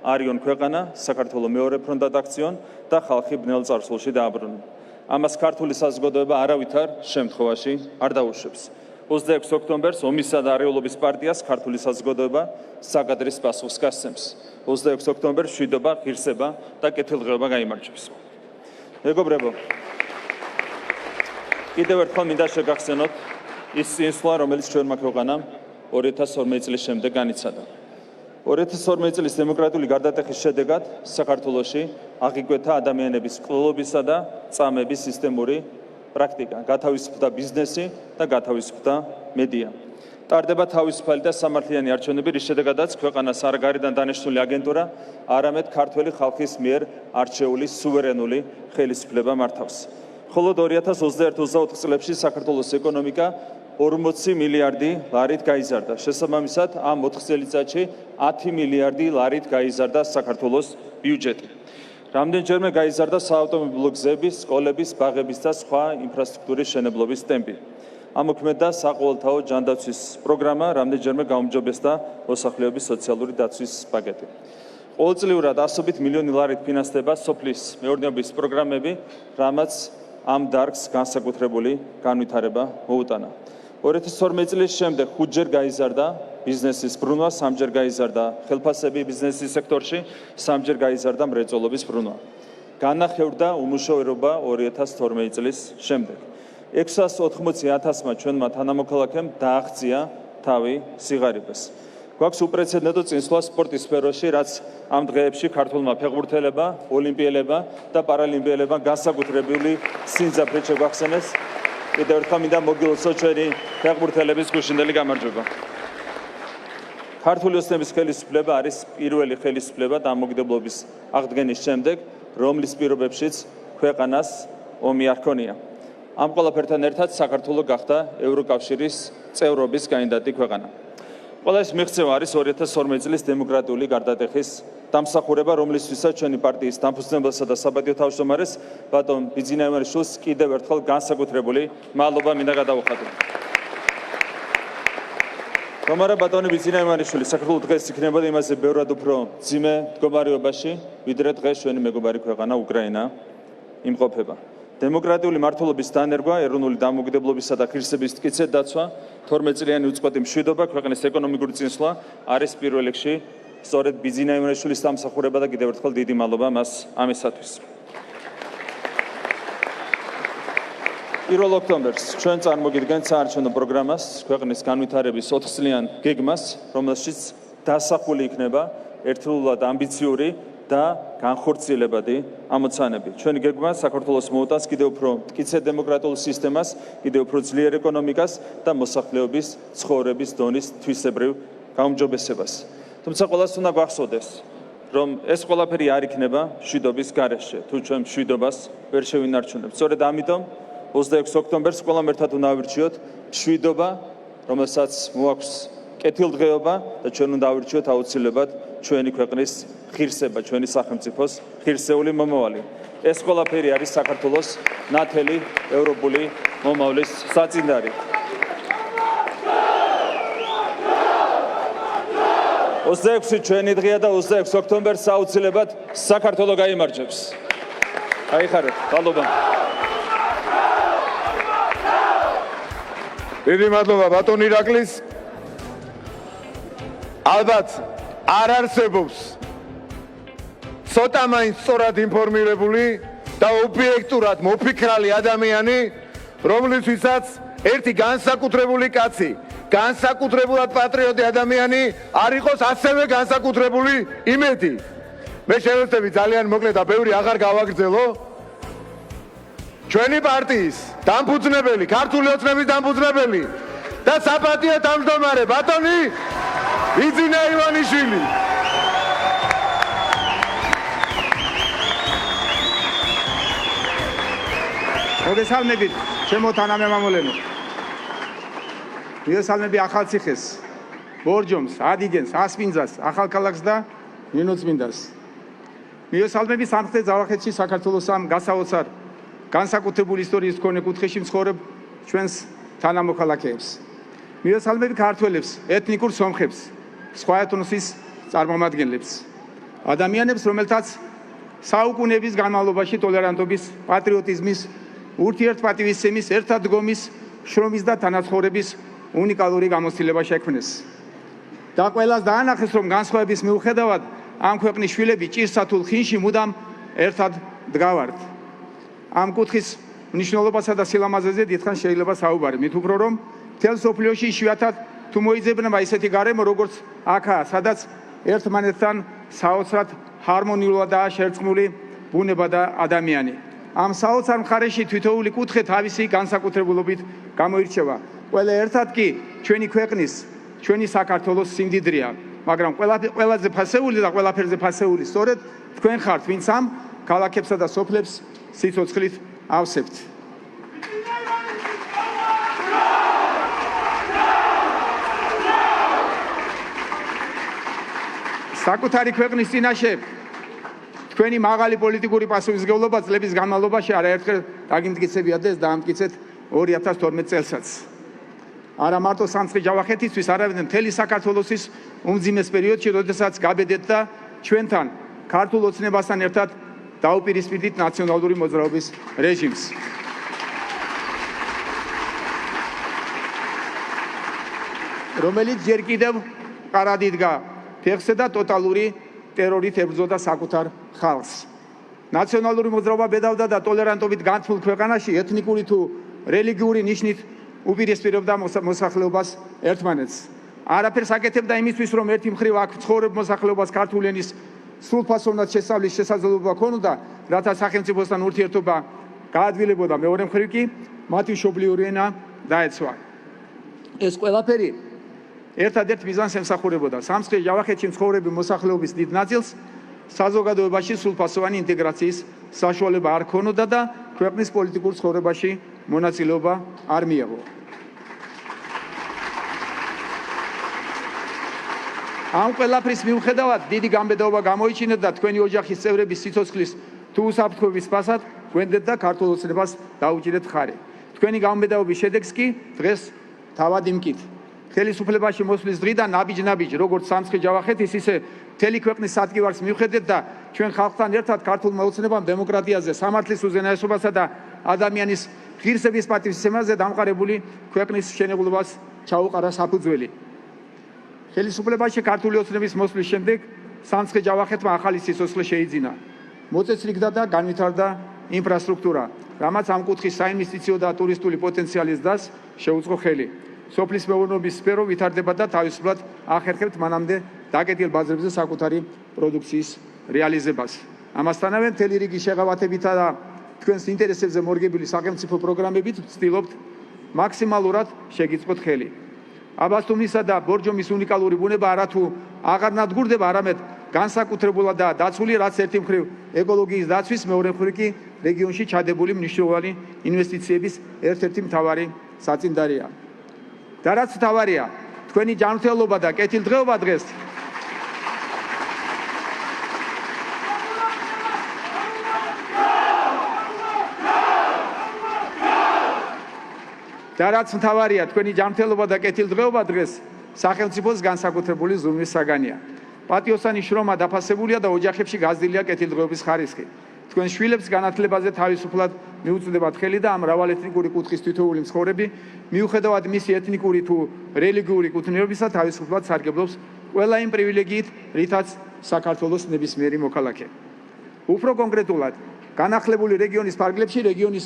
არიონ ქვეყანა, საქართველოს მეორე ფრონტად აქციონ და ხალხი ბნელ წარსულში დააბრუნონ. ამას ქართული საზოგადოება არავითარ შემთხვევაში არ დაუშვებს. 26 ოქტომბერს ომისა და არეულობის პარტიას ქართული საზოგადოება საკადრის პასუხს გასცემს. 26 ოქტომბერს მშვიდობა, ღირსება და კეთილდღეობა გაიმარჯვებს. მეგობრებო, კიდევ ერთხელ მინდა შეგახსენოთ ის წინსვლა, რომელიც ჩვენმა ქვეყანამ 2012 წლის შემდეგ განიცადა. 2012 წლის დემოკრატიული გარდატეხის შედეგად საქართველოში აღიკვეთა ადამიანების ყრილობისა და წამების სისტემური პრაქტიკა, გათავისუფლდა ბიზნესი და გათავისუფლდა მედია. ტარდება თავისუფალი და სამართლიანი არჩევნები, რის შედეგადაც ქვეყანას არ გარედან დანიშნული აგენტურა, არამედ ქართველი ხალხის მიერ არჩეული სუვერენული ხელისუფლება მართავს. მხოლოდ 2021-24 წლებში საქართველოს ეკონომიკა 40 მილიარდი ლარით გაიზარდა. შესაბამისად, ამ 4 წელიწადში 10 მილიარდი ლარით გაიზარდა საქართველოს ბიუჯეტი. რამდენჯერმე გაიზარდა საავტომობილო გზების, სკოლების, ბაღების და სხვა ინფრასტრუქტურის შენებლობის ტემპი. ამოქმედდა საყოველთაო ჯანდაცვის პროგრამა, რამდენჯერმე გაუმჯობესდა მოსახლეობის სოციალური დაცვის პაკეტი. ყოველწლიურად ასობით მილიონი ლარით ფინანსდება სოფლის მეურნეობის პროგრამები, რამაც ამ დარგს განსაკუთრებული განვითარება მოუტანა. 2012 წლის შემდეგ 5ჯერ გაიზარდა ბიზნესის ბრუნვა, 3ჯერ გაიზარდა ხელფასები ბიზნესის სექტორში, 3ჯერ გაიზარდა მრეწველობის ბრუნვა. განახევრდა უმუშევრობა 2012 წლის შემდეგ. 680,000-მა ჩვენმა თანამოქალაქემ დააღწია თავი სიღარიბეს. გვაქვს უპრეცედენტო წინსვლა სპორტის სფეროში, რაც ამ დღეებში ქართულმა ფეხბურთელებმა, ოლიმპიელებმა და პარალიმპიელებმა განსაკუთრებული სიმძაფრით შეგვახსენეს. კიდევ ერთხელ მინდა მოგილოცო ჩვენი ფეხბურთელების გუშინდელი გამარჯვება. ქართული ოცნების ხელისუფლება არის პირველი ხელისუფლება დამოუკიდებლობის აღდგენის შემდეგ, რომლის პირობებშიც ქვეყანას ომი არ ჰქონია. ამ ყველაფერთან ერთად საქართველო გახდა ევროკავშირის წევრობის კანდიდატი ქვეყანა. ყველა ეს მიღწევა არის 2012 წლის დემოკრატიული გარდატეხის დამსახურება, რომლისთვისაც ჩვენი პარტიის დამფუძნებელსა და საპატიო თავმჯდომარეს ბატონ ბიძინა ემარიშვილს კიდევ ერთხელ განსაკუთრებული მადლობა მინდა გადავუხადო. რომ არა ბატონი ბიძინა ემარიშვილი საქართველოს დღეს იქნებოდა იმაზე ბევრად უფრო ძიმე მდგომარეობაში, ვიდრე დღეს ჩვენი მეგობარი ქვეყანა უკრაინა იმყოფება. დემოკრატიული მართლობის დანერგვა, ეროვნული დამოუკიდებლობისა და ღირსების მტკიცე დაცვა, 12 წლიანი უწყვეტი მშვიდობა, ქვეყნის ეკონომიკური წინსვლა არის პირველ რიგში სწორედ ბიძინა ემარიშვილის დამსახურება და კიდევ ერთხელ დიდი მადლობა მას ამისათვის. 1 ოქტომბერს ჩვენ წარმოგიდგენთ საარჩევნო პროგრამას, ქვეყნის განვითარების 4 წლიან გეგმას, რომელშიც დასახული იქნება ერთდროულად ამბიციური და განხორციელებადი ამოცანები. ჩვენი გეგმა საქართველოს მოუტანს კიდევ უფრო მტკიცე დემოკრატიულ სისტემას, კიდევ უფრო ძლიერ ეკონომიკას და მოსახლეობის ცხოვრების დონის თვისებრივ გაუმჯობესებას. თუმცა ყველას უნდა გვახსოვდეს, რომ ეს ყველაფერი არ იქნება მშვიდობის გარეშე, თუ ჩვენ მშვიდობას ვერ შევინარჩუნებთ. სწორედ ამიტომ 26 ოქტომბერს ყველამ ერთად უნდა ავირჩიოთ მშვიდობა, რომელსაც მოაქვს კეთილდღეობა და ჩვენ უნდა ავირჩიოთ აუცილებლად ჩვენი ქვეყნის ღირსება, ჩვენი სახელმწიფოს ღირსეული მომავალი. ეს ყველაფერი არის საქართველოს ნათელი ევროპული მომავლის საწინდარი. 26 ჩვენი დღეა და 26 ოქტომბერს აუცილებლად საქართველო გაიმარჯვებს. გაიხარეთ, მადლობა. დიდი მადლობა ბატონ ირაკლის. ალბათ არ არსებობს ცოტა მაინც სწორად ინფორმირებული და ობიექტურად მოფიქრალი ადამიანი, რომლისთვისაც ერთი განსაკუთრებული კაცი, განსაკუთრებულად პატრიოტი ადამიანი არ იყოს ასევე განსაკუთრებული იმედი. მე შევეცდები ძალიან მოკლედ და ბევრი აღარ გავაგრძელო. ჩვენი პარტიის დამფუძნებელი, ქართული ოცნების დამფუძნებელი და საპატიო თავმჯდომარე ბატონი იძინა ივანიშვილი. მოგესალმებით, ჩემო თანამემამულენო. მოგესალმები ახალციხეს, ბორჯომს, ადიგენს, ასპინძას, ახალქალაქს და ნინოწმინდას. მოგესალმები სამხრეთ ჯავახეთში საქართველოს ამ გასაოცარ განსაკუთრებული ისტორიის მქონე კუთხეში მცხოვრებ ჩვენს თანამოქალაქეებს. მოგესალმები ქართველებს, ეთნიკურ სომხებს, სხვა ეთნოსის წარმომადგენლებს. ადამიანებს, რომელთაც საუკუნეების განმავლობაში ტოლერანტობის, პატრიოტიზმის, ურთიერთპატივისცემის, ერთადდგომის, შრომის და თანაცხოვრების უნიკალური გამოცდილება შექმნეს. და ყველას დაანახეს, რომ განსხვავების მიუხედავად ამ ქვეყნის შვილები ჭირსათულ ხინში მუდამ ერთად დგავართ. ამ კუთხის მნიშვნელობასა და სილამაზეზე დიდხანს შეიძლება საუბარი, მით უფრო რომ მთელ მსოფლიოში იშვიათად თუ მოიძებნება ისეთი გარემო, როგორც აქაა, სადაც ერთმანეთთან საოცრად ჰარმონიულადაა შერწყმული ბუნება და ადამიანი. ამ საოცარ მხარეში თითოეული კუთხე თავისი განსაკუთრებულობით გამოირჩევა. ყველა ერთად კი ჩვენი ქვეყნის, ჩვენი საქართველოს სიმდიდრეა, მაგრამ ყველაზე ფასეული და ყველაფერზე ფასეული სწორედ თქვენ ხართ, ვინც ამ ქალაქებსა და სოფლებს სიცოცხლით ავსებთ. საკუთარი ქვეყნის წინაშე თქვენი მაღალი პოლიტიკური პასუხისმგებლობა წლების განმავლობაში არაერთხელ დაგიმტკიცებიათ და ეს დაამტკიცეთ 2012 წელსაც. არა მარტო სამცხე ჯავახეთისთვის, არამედ მთელი საქართველოსის უმძიმეს პერიოდში, როდესაც გაბედეთ და ჩვენთან ქართულ ოცნებასთან ერთად დაუპირისპირდით ნაციონალური მოძრაობის რეჟიმს. რომელიც ჯერ კიდევ ყარად იდგა ფეხზე და ტოტალური ტერორით ებრძოდა საკუთარ ხალხს. ნაციონალური მოძრაობა ბედავდა და ტოლერანტობით განთქმულ ქვეყანაში ეთნიკური თუ რელიგიური ნიშნით უპირისპირებდა მოსახლეობას ერთმანეთს. არაფერს აკეთებდა იმისთვის, რომ ერთი მხრივ აქ ცხოვრებ მოსახლეობას ქართული ენის სრულფასოვნად შესწავლის შესაძლებლობა ქონოდა, რათა სახელმწიფოსთან ურთიერთობა გაადვილებოდა, მეორე მხრივ კი მათი მშობლიური ენა დაეცვა. ეს ყველაფერი ერთადერთ მიზანს ემსახურებოდა. სამცხე ჯავახეთში მცხოვრები მოსახლეობის დიდ ნაწილს საზოგადოებაში სრულფასოვანი ინტეგრაციის საშუალება არ ქონოდა და ქვეყნის პოლიტიკურ ცხოვრებაში მონაწილეობა არ მიეღო. ამ ყველაფრის მიუხედავად დიდი გამბედაობა გამოიჩინეთ და თქვენი ოჯახის წევრების სიცოცხლის თუ უსაფრთხოების ფასად გვენდეთ და ქართულ ოცნებას დაუჭირეთ ხარი. თქვენი გამბედაობის შედეგს კი დღეს თავად იმკით. ხელისუფლებაში მოსვლის დღიდან ნაბიჯ-ნაბიჯ, როგორც სამცხე ჯავახეთის, ისე მთელი ქვეყნის სადგივარს მივხედეთ და ჩვენ ხალხთან ერთად ქართულმა ოცნებამ დემოკრატიაზე, სამართლის უზენაესობასა და ადამიანის ღირსების პატივისცემაზე დამყარებული ქვეყნის მშენებლობას ჩაუყარა საფუძველი. ხელისუფლებაში ქართული ოცნების მოსვლის შემდეგ სამცხე ჯავახეთმა ახალი სიცოცხლე შეიძინა. მოწესრიგდა და განვითარდა ინფრასტრუქტურა, რამაც ამ კუთხის საინვესტიციო და ტურისტული პოტენციალის დასს შეუწყო ხელი. სოფლის მეურნეობის სფერო ვითარდება და თავისუფლად ახერხებთ მანამდე დაკეტილ ბაზრებზე საკუთარი პროდუქციის რეალიზებას. ამასთანავე მთელი რიგი შეღავათებითა და თქვენს ინტერესებზე მორგებული სახელმწიფო პროგრამებით ვცდილობთ მაქსიმალურად შეგიწყოთ ხელი. აბასთუმნისა და ბორჯომის უნიკალური ბუნება არათუ აღარ ნადგურდება, არამედ განსაკუთრებულად და დაცული, რაც ერთი მხრივ ეკოლოგიის დაცვის, მეორე მხრივ კი რეგიონში ჩადებული მნიშვნელოვანი ინვესტიციების ერთ-ერთი მთავარი საწინდარია. და რაც მთავარია, თქვენი ჯანმრთელობა და კეთილდღეობა დღეს და რაც მთავარია, თქვენი ჯანმრთელობა და კეთილდღეობა დღეს სახელმწიფოს განსაკუთრებული ზრუნვის საგანია. პატიოსანი შრომა დაფასებულია და ოჯახებში გაზრდილია კეთილდღეობის ხარისხი. თქვენ შვილებს განათლებაზე თავისუფლად მიუწვდებათ ხელი და ამ მრავალეთნიკური კუთხის თითოეული მცხოვრები მიუხედავად მისი ეთნიკური თუ რელიგიური კუთვნილებისა თავისუფლად სარგებლობს ყველა იმ პრივილეგიით, რითაც საქართველოს ნებისმიერი მოქალაქე. უფრო კონკრეტულად, განახლებული რეგიონის ფარგლებში რეგიონის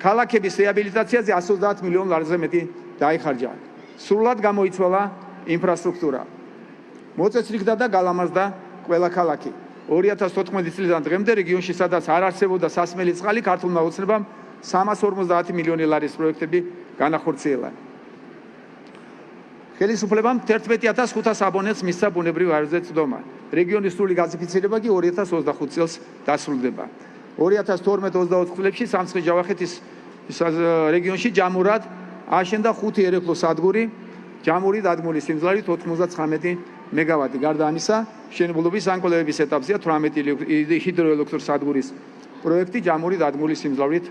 ქალაქების რეაბილიტაციაზე 130 მილიონ ლარზე მეტი დაიხარჯა. სრულად გამოიცვალა ინფრასტრუქტურა. მოწესრიგდა და გალამაზდა ყველა ქალაქი. 2014 წლიდან დღემდე რეგიონში სადაც არ არსებობდა სასმელი წყალი ქართულმა ოცნებამ 350 მილიონი ლარის პროექტები განახორციელა. ხელისუფლებამ 11500 აბონენტს მისცა ბუნებრივ აირზე წვდომა. რეგიონის სრული გაზიფიცირება კი 2025 წელს დასრულდება. 2012-24 წლებში სამცხე-ჯავახეთის რეგიონში ჯამურად აშენდა 5 ერექლო სადგური, ჯამური დადგმული სიმძლავრით 99 მეგავატი. გარდა ამისა, მშენებლობის ანკოლების ეტაპზეა 18 ჰიდროელექტროსადგურის პროექტი ჯამური დადგმული სიმძლავრით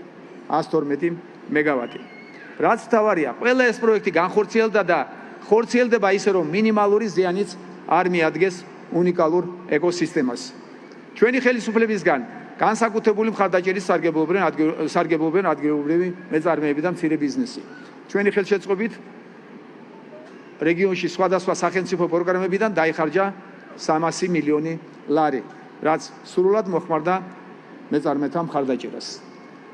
112 მეგავატი. რაც თავარია, ყველა ეს პროექტი განხორციელდა და ხორციელდება ისე, რომ მინიმალური ზიანიც არ მიადგეს უნიკალურ ეკოსისტემას. ჩვენი ხელისუფლებისგან განსაკუთრებული მხარდაჭერის სარგებლობენ ადგილობრივი მეწარმეები და მცირე ბიზნესი. ჩვენი ხელშეწყობით რეგიონში სხვადასხვა სახელმწიფო პროგრამებიდან დაიხარჯა 300 მილიონი ლარი, რაც სრულად მოხმარდა მეწარმეთა მხარდაჭერას.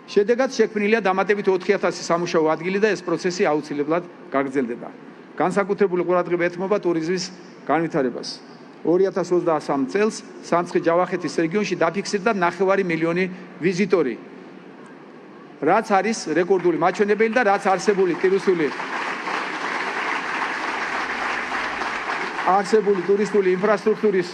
შედეგად შექმნილია დამატებით 4000 სამუშაო ადგილი და ეს პროცესი აუცილებლად გაგრძელდება. განსაკუთრებული ყურადღება ეთმობა ტურიზმის განვითარებას. 2023 წელს სამცხე-ჯავახეთის რეგიონში დაფიქსირდა 9 მილიონი ვიზიტორი, რაც არის რეკორდული მაჩვენებელი და რაც არსებული ტურისტული ინფრასტრუქტურის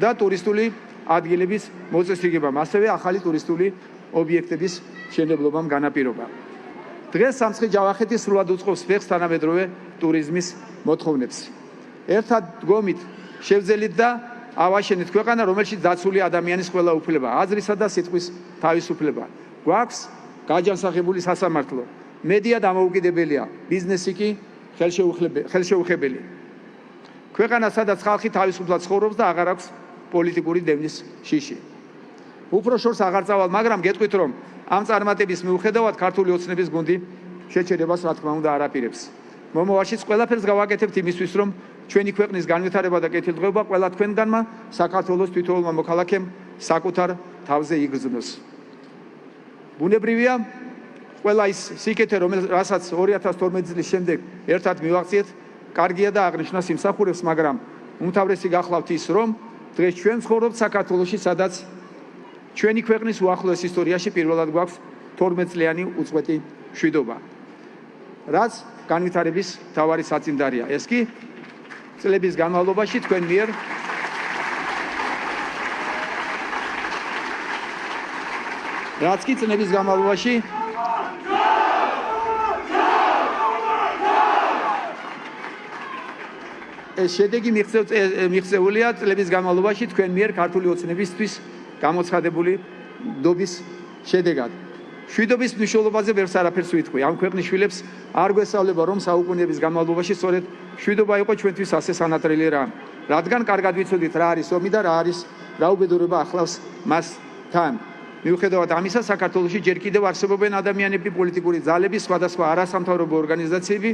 და ტურისტული ადგილების მოწესრიგებამ, ასევე ახალი ტურისტული ობიექტების მშენებლობამ განაპირობა. დღეს სამცხე-ჯავახეთი სრულად უწყობს ფეხს თანამედროვე ტურიზმის მოთხოვნებს. ერთად დგომით შევძელით და ავაშენით ქვეყანა, რომელშიც დაცული ადამიანის ყველა უფლება, აზრისა და სიტყვის თავისუფლება. გვაქვს გაჯანსაღებული სასამართლო, მედია დამოუკიდებელია, ბიზნესი კი ხელშეუხებელი. ქვეყანა, სადაც ხალხი თავისუფლად ცხოვრობს და აღარ აქვს პოლიტიკური დევნის შიში. უფრო შორს აღარ წავალ, მაგრამ გეტყვით, რომ ამ წარმატების მიუხედავად ქართული ოცნების გუნდი შეჩერებას რა თქმა უნდა არ აპირებს. მომავალშიც ყველაფერს გავაკეთებთ იმისთვის, რომ ჩვენი ქვეყნის განვითარება და კეთილდღეობა ყველა თქვენგანმა საქართველოს თითოეულმა მოქალაქემ საკუთარ თავზე იგრძნოს. ბუნებრივია, ყველა ის სიკეთე, რასაც 2012 წლის შემდეგ ერთად მივაღწიეთ, კარგია და აღნიშნავს იმსახურებს, მაგრამ უმთავრესი გახლავთ ის, რომ დღეს ჩვენ ცხოვრობთ საქართველოში, სადაც ჩვენი ქვეყნის უახლოეს ისტორიაში პირველად გვაქვს 12 წლიანი უწყვეტი მშვიდობა, რაც განვითარების მთავარი საწინდარია. ეს კი წლების განმავლობაში თქვენ მიერ რაც კი წლების განმავლობაში ეს შედეგი მიღწეულია წლების განმავლობაში თქვენ მიერ ქართული ოცნებისთვის გამოცხადებული დობის შედეგად. მშვიდობის მნიშვნელობაზე ვერც არაფერს ვიტყვი. ამ ქვეყნის შვილებს არ გვესწავლება, რომ საუკუნეების განმავლობაში სწორედ მშვიდობა იყო ჩვენთვის ასე სანატრელი რამ. რადგან კარგად ვიცოდით რა არის ომი და რა არის რა უბედურება ახლავს მას თან. მიუხედავად ამისა, საქართველოში ჯერ კიდევ არსებობენ ადამიანები, პოლიტიკური ძალები, სხვადასხვა არასამთავრობო ორგანიზაციები,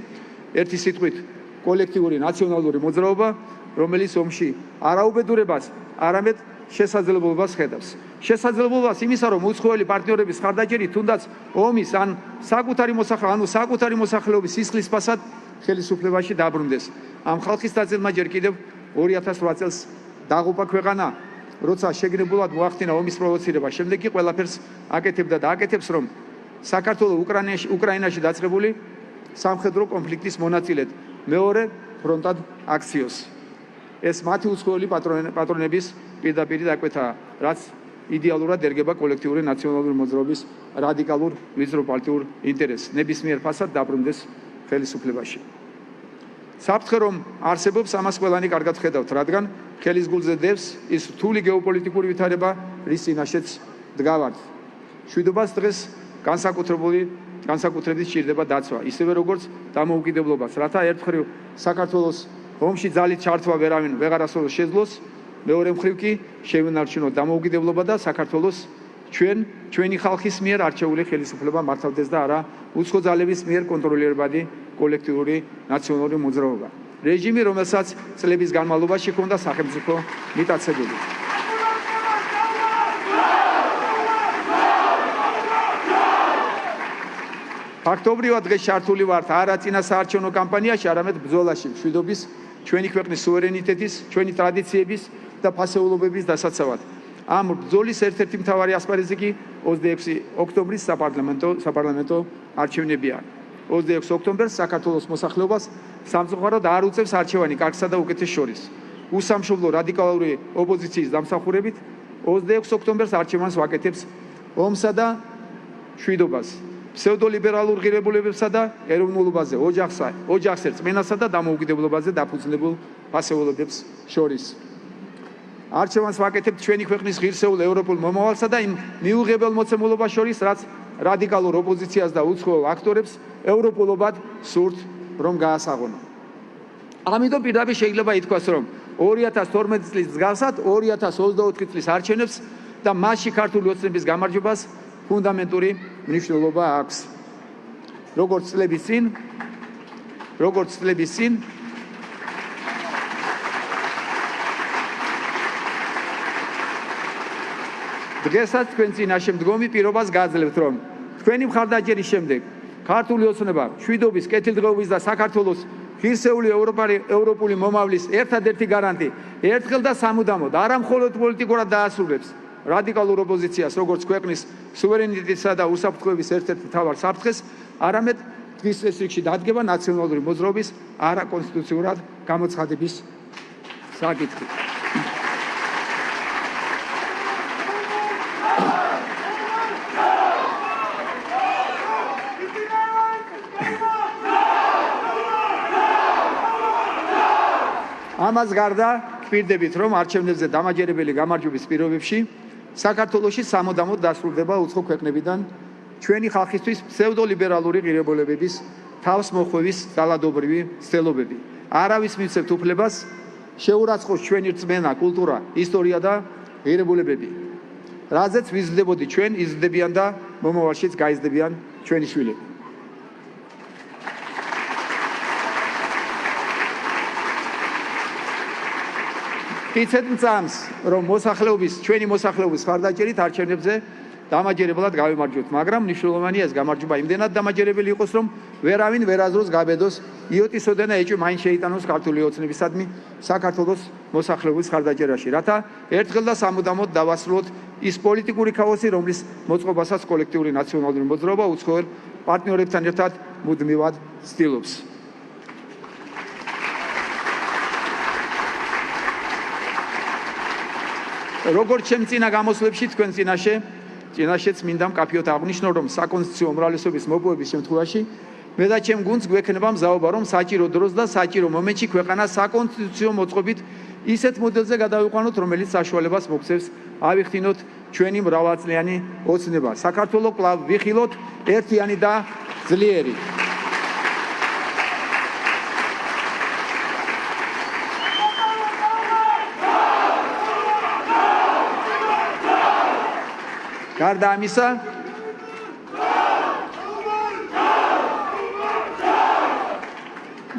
ერთი სიტყვით კოლექტიური ნაციონალური მოძრაობა, რომელიც ომში არაუბედურებას, არამედ შესაძლებლობას ხედავს. შესაძლებლობას იმისა, რომ უცხოელი პარტნიორების მხარდაჭერით თუნდაც ომის ან საკუთარი მოსახლეობის სისხლის ფასად ხელისუფლებაში დაბრუნდეს. ამ ხალხის ნაწილმა ჯერ კიდევ 2008 წელს დაღუპა ქვეყანა, როცა შეგნებულად მოახდინა ომის პროვოცირება, შემდეგ კი ყველაფერს აკეთებდა და აკეთებს, რომ საქართველოს უკრაინაში დაწყებული სამხედრო კონფლიქტის მონაწილედ მეორე ფრონტად აქციოს. ეს მათი უცხოელი პატრონების პირდაპირ დაკვეთაა, რაც იდეალურად ერგება კოლექტიური ნაციონალური მოძრაობის რადიკალურ ვიზრო პარტიულ ინტერესს, ნებისმიერ ფასად დაბრუნდეს ხელისუფლებაში. საფრთხე რომ არსებობს, ამას ყველანი კარგად ხედავთ, რადგან ხელის გულზე დევს ის რთული გეოპოლიტიკური ვითარება, რის წინაშეც დგავართ. მშვიდობას დღეს განსაკუთრებით სჭირდება დაცვა, ისევე როგორც დამოუკიდებლობას, რათა ერთხელ საქართველოს ომში ძალით ჩართვა ვეღარასოდეს შეძლოს, მეორე მხრივ კი შევინარჩუნოთ დამოუკიდებლობა და საქართველოს ჩვენი ხალხის მიერ არჩეული ხელისუფლება მართავდეს და არა უცხო ძალების მიერ კონტროლირებადი კოლექტიური ნაციონალური მოძრაობა. რეჟიმი, რომელსაც წლების განმავლობაში ჰქონდა სახელმწიფო მიტაცებული. ფაქტობრივად დღეს ჩართული ვართ არა წინასაარჩევნო კამპანიაში, არამედ ბრძოლაში მშვიდობის, ჩვენი ქვეყნის სუვერენიტეტის, ჩვენი ტრადიციების და ფასეულობების დასაცავად. ამ ბრძოლის ერთ-ერთი მთავარი ასპარეზი კი 26 ოქტომბრის საპარლამენტო არჩევნებია. 26 ოქტომბერს საქართველოს მოსახლეობას სამწუხაროდ არ უწევს არჩევანი კარგსა და უკეთეს შორის. უსამშობლო რადიკალური ოპოზიციის დამსახურებით 26 ოქტომბერს არჩევანს ვაკეთებს ომსა და მშვიდობას, ფსევდოლიბერალურ ღირებულებებსა და ეროვნულობაზე, ოჯახზე, რწმენასა და დამოუკიდებლობაზე დაფუძნებულ ფასეულობებს შორის. არჩევანს ვაკეთებთ ჩვენი ქვეყნის ღირსეულ ევროპულ მომავალსა და იმ მიუღებელ მოცემულობას შორის, რაც რადიკალურ ოპოზიციას და უცხოელ აქტორებს ევროპულობად სურთ რომ გაასაღონო. ამიტომ პირდაპირ შეიძლება ითქვას, რომ 2012 წლის მსგავსად 2024 წლის არჩევნებს და მასში ქართული ოცნების გამარჯვებას ფუნდამენტური მნიშვნელობა აქვს. როგორც წლების წინ დღესაც თქვენ წინაშე მდგომი პირობას გააძლევთ, რომ თქვენი მხარდაჭერის შემდეგ ქართული ოცნება მშვიდობის, კეთილდღეობის და საქართველოს ღირსეული ევროპული მომავლის ერთადერთი გარანტი ერთხელ და სამუდამოდ არა მხოლოდ პოლიტიკურად დაასრულებს რადიკალურ ოპოზიციას, როგორც ქვეყნის სუვერენიტეტისა და უსაფრთხოების ერთ-ერთ მთავარ საფრთხეს, არამედ დღის წესრიგში დადგება ნაციონალური მოძრაობის არაკონსტიტუციურად გამოცხადების საკითხი. ამას გარდა გვპირდებით, რომ არჩევნებზე დამაჯერებელი გამარჯვების პირობებში საქართველოში სამუდამოდ დასრულდება უცხო ქვეყნებიდან ჩვენი ხალხისთვის ფსევდოლიბერალური ღირებულებების თავსმოხვევის ძალადობრივი ცდილობები. არავის მივცემთ უფლებას შეურაცხყოს ჩვენი რწმენა, კულტურა, ისტორია და ღირებულებები. რაზეც ვიზრდებოდი ჩვენ, იზრდებიან და მომავალშიც გაიზრდებიან ჩვენი შვილები. იცით მწამს, რომ ჩვენი მოსახლეობის მხარდაჭერით არჩევნებზე დამაჯერებლად გავიმარჯვებთ, მაგრამ მნიშვნელოვანია ეს გამარჯვება იმდენად დამაჯერებელი იყოს, რომ ვერავინ ვერ აზრობს გაბედოს იოტისოდენა ეჭვი მაინც შეიტანოს ქართული ოცნებისადმი საქართველოს მოსახლეობის მხარდაჭერაში, რათა ერთხელ და სამუდამოდ დავასრულოთ ის პოლიტიკური ქაოსი, რომლის მოწყობასაც კოლექტიური ნაციონალური მოძრაობა უცხოელ პარტნიორებთან ერთად მუდმივად ცდილობს. როგორც ჩემ წინა გამოსვლებში თქვენ წინაშეც მინდა მკაფიოდ აღვნიშნო, რომ საკონსტიტუციო უმრავლესობის მოპოვების შემთხვევაში მე და ჩემ გუნდს გვექნება მზაობა, რომ საჭირო დროს და საჭირო მომენტში ქვეყანა საკონსტიტუციო მოწყობით ისეთ მოდელზე გადავიყვანოთ, რომელიც საშუალებას მოგცევს ავიხდინოთ ჩვენი მრავალწლიანი ოცნება. საქართველო კვლავ ვიხილოთ ერთიანი და ძლიერი.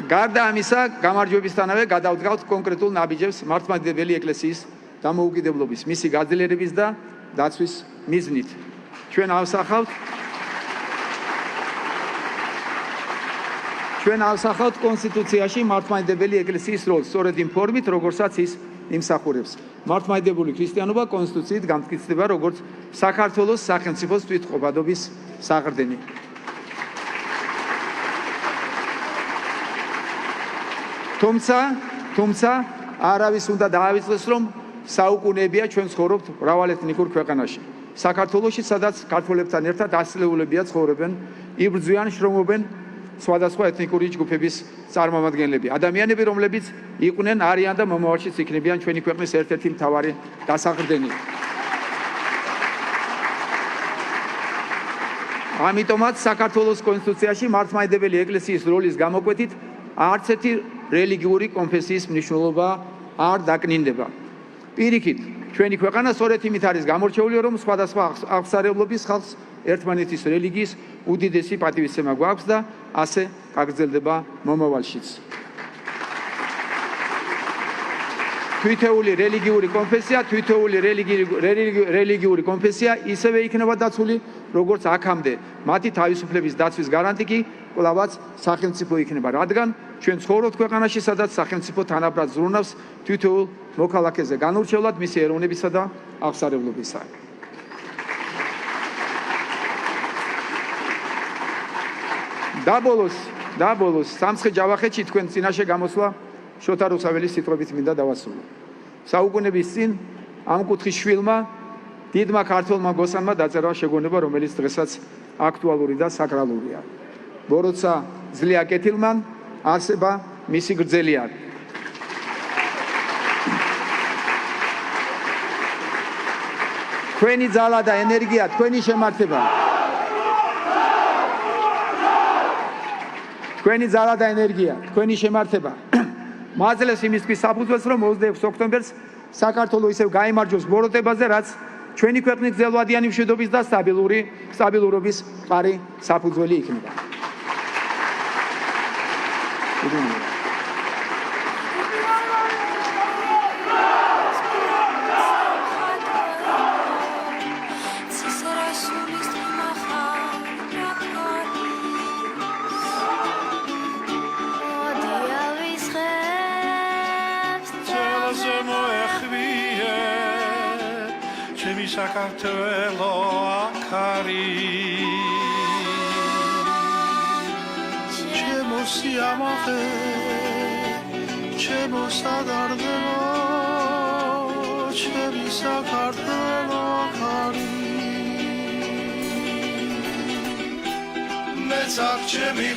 გარდა ამისა, გამარჯვებისთანავე გადავდგავთ კონკრეტულ ნაბიჯებს მართლმადიდებელი ეკლესიის დამოუკიდებლობის, მისი გაძლიერების და დაცვის მიზნით. ჩვენ ავსახავთ კონსტიტუციაში მართლმადიდებელი ეკლესიის როლს, სწორედ იმ ფორმით, როგორცაც ის იმსახურებს. მართლმადიდებელი ქრისტიანობა კონსტიტუციით გამტკიცდება როგორც საქართველოს სახელმწიფოს თვითმყოფადობის საყრდენი. თუმცა არავის უნდა დაავიწყდეს, რომ საუკუნეებია ჩვენ ცხოვრობთ მრავალეთნიკურ ქვეყანაში. საქართველოში, სადაც ქართველებთან ერთად ასწლეულებია ცხოვრობენ, იბრძვიან, შრომობენ სხვადასხვა ეთნიკური ჯგუფების წარმომადგენლები. ადამიანები, რომლებიც იყვნენ, არიან და მომავალშიც იქნებიან ჩვენი ქვეყნის ერთ-ერთი მთავარი დასაყრდენი. ამიტომაც საქართველოს კონსტიტუციაში მართლმადიდებელი ეკლესიის როლის გამოკვეთით არც ერთი რელიგიური კონფესიის მნიშვნელობა არ დაკნინდება. პირიქით, ჩვენი ქვეყანა სწორედ იმით არის გამორჩეული, რომ სხვადასხვა აღმსარებლობის ხალხს ერთმანეთის რელიგიის უდიდესი პატივისცემა გვაქვს და ასე გაგრძელდება მომავალშიც. თვითეული რელიგიური კონფესია ისევე იქნება დაცული, როგორც აქამდე. მათი თავისუფლების დაცვის გარანტი კი კვლავაც სახელმწიფო იქნება, რადგან ჩვენ ცხოვრობთ ქვეყანაში, სადაც სახელმწიფო თანაბრად ზრუნავს თითოეულ მოქალაქეზე განურჩევლად მისი ეროვნებისა და აღსარებლობისა. და ბოლოს სამცხე ჯავახეთში თქვენ წინაშე გამოსვლა შოთა რუსაველის სიტყვებით მინდა დავასრულო. საუკუნეების წინ ამ კუთხის შვილმა დიდმა ქართველმა გოსანმა დაწერა შეგონება, რომელიც დღესაც აქტუალური და საკრალურია. ბოროტსა ძლია კეთილმან არსება მისი გრძელია. თქვენი ძალა და ენერგია, თქვენი შემართება. თქვენი ძალა და ენერგია, თქვენი შემართება. მაძლევს იმისთვის საფუძველს, რომ 26 ოქტომბერს საქართველოს ისევ გაიმარჯვოს ბოროტებაზე, რაც ჩვენი ქვეყნის გრძელვადიანი მშვიდობის და სტაბილურობის მყარი საფუძველი იქნება. საქართველო აქარი ჩემო სიამაყე ჩემო სადარდნო ჩემი საქართველო აქარი მეცახ ჩემი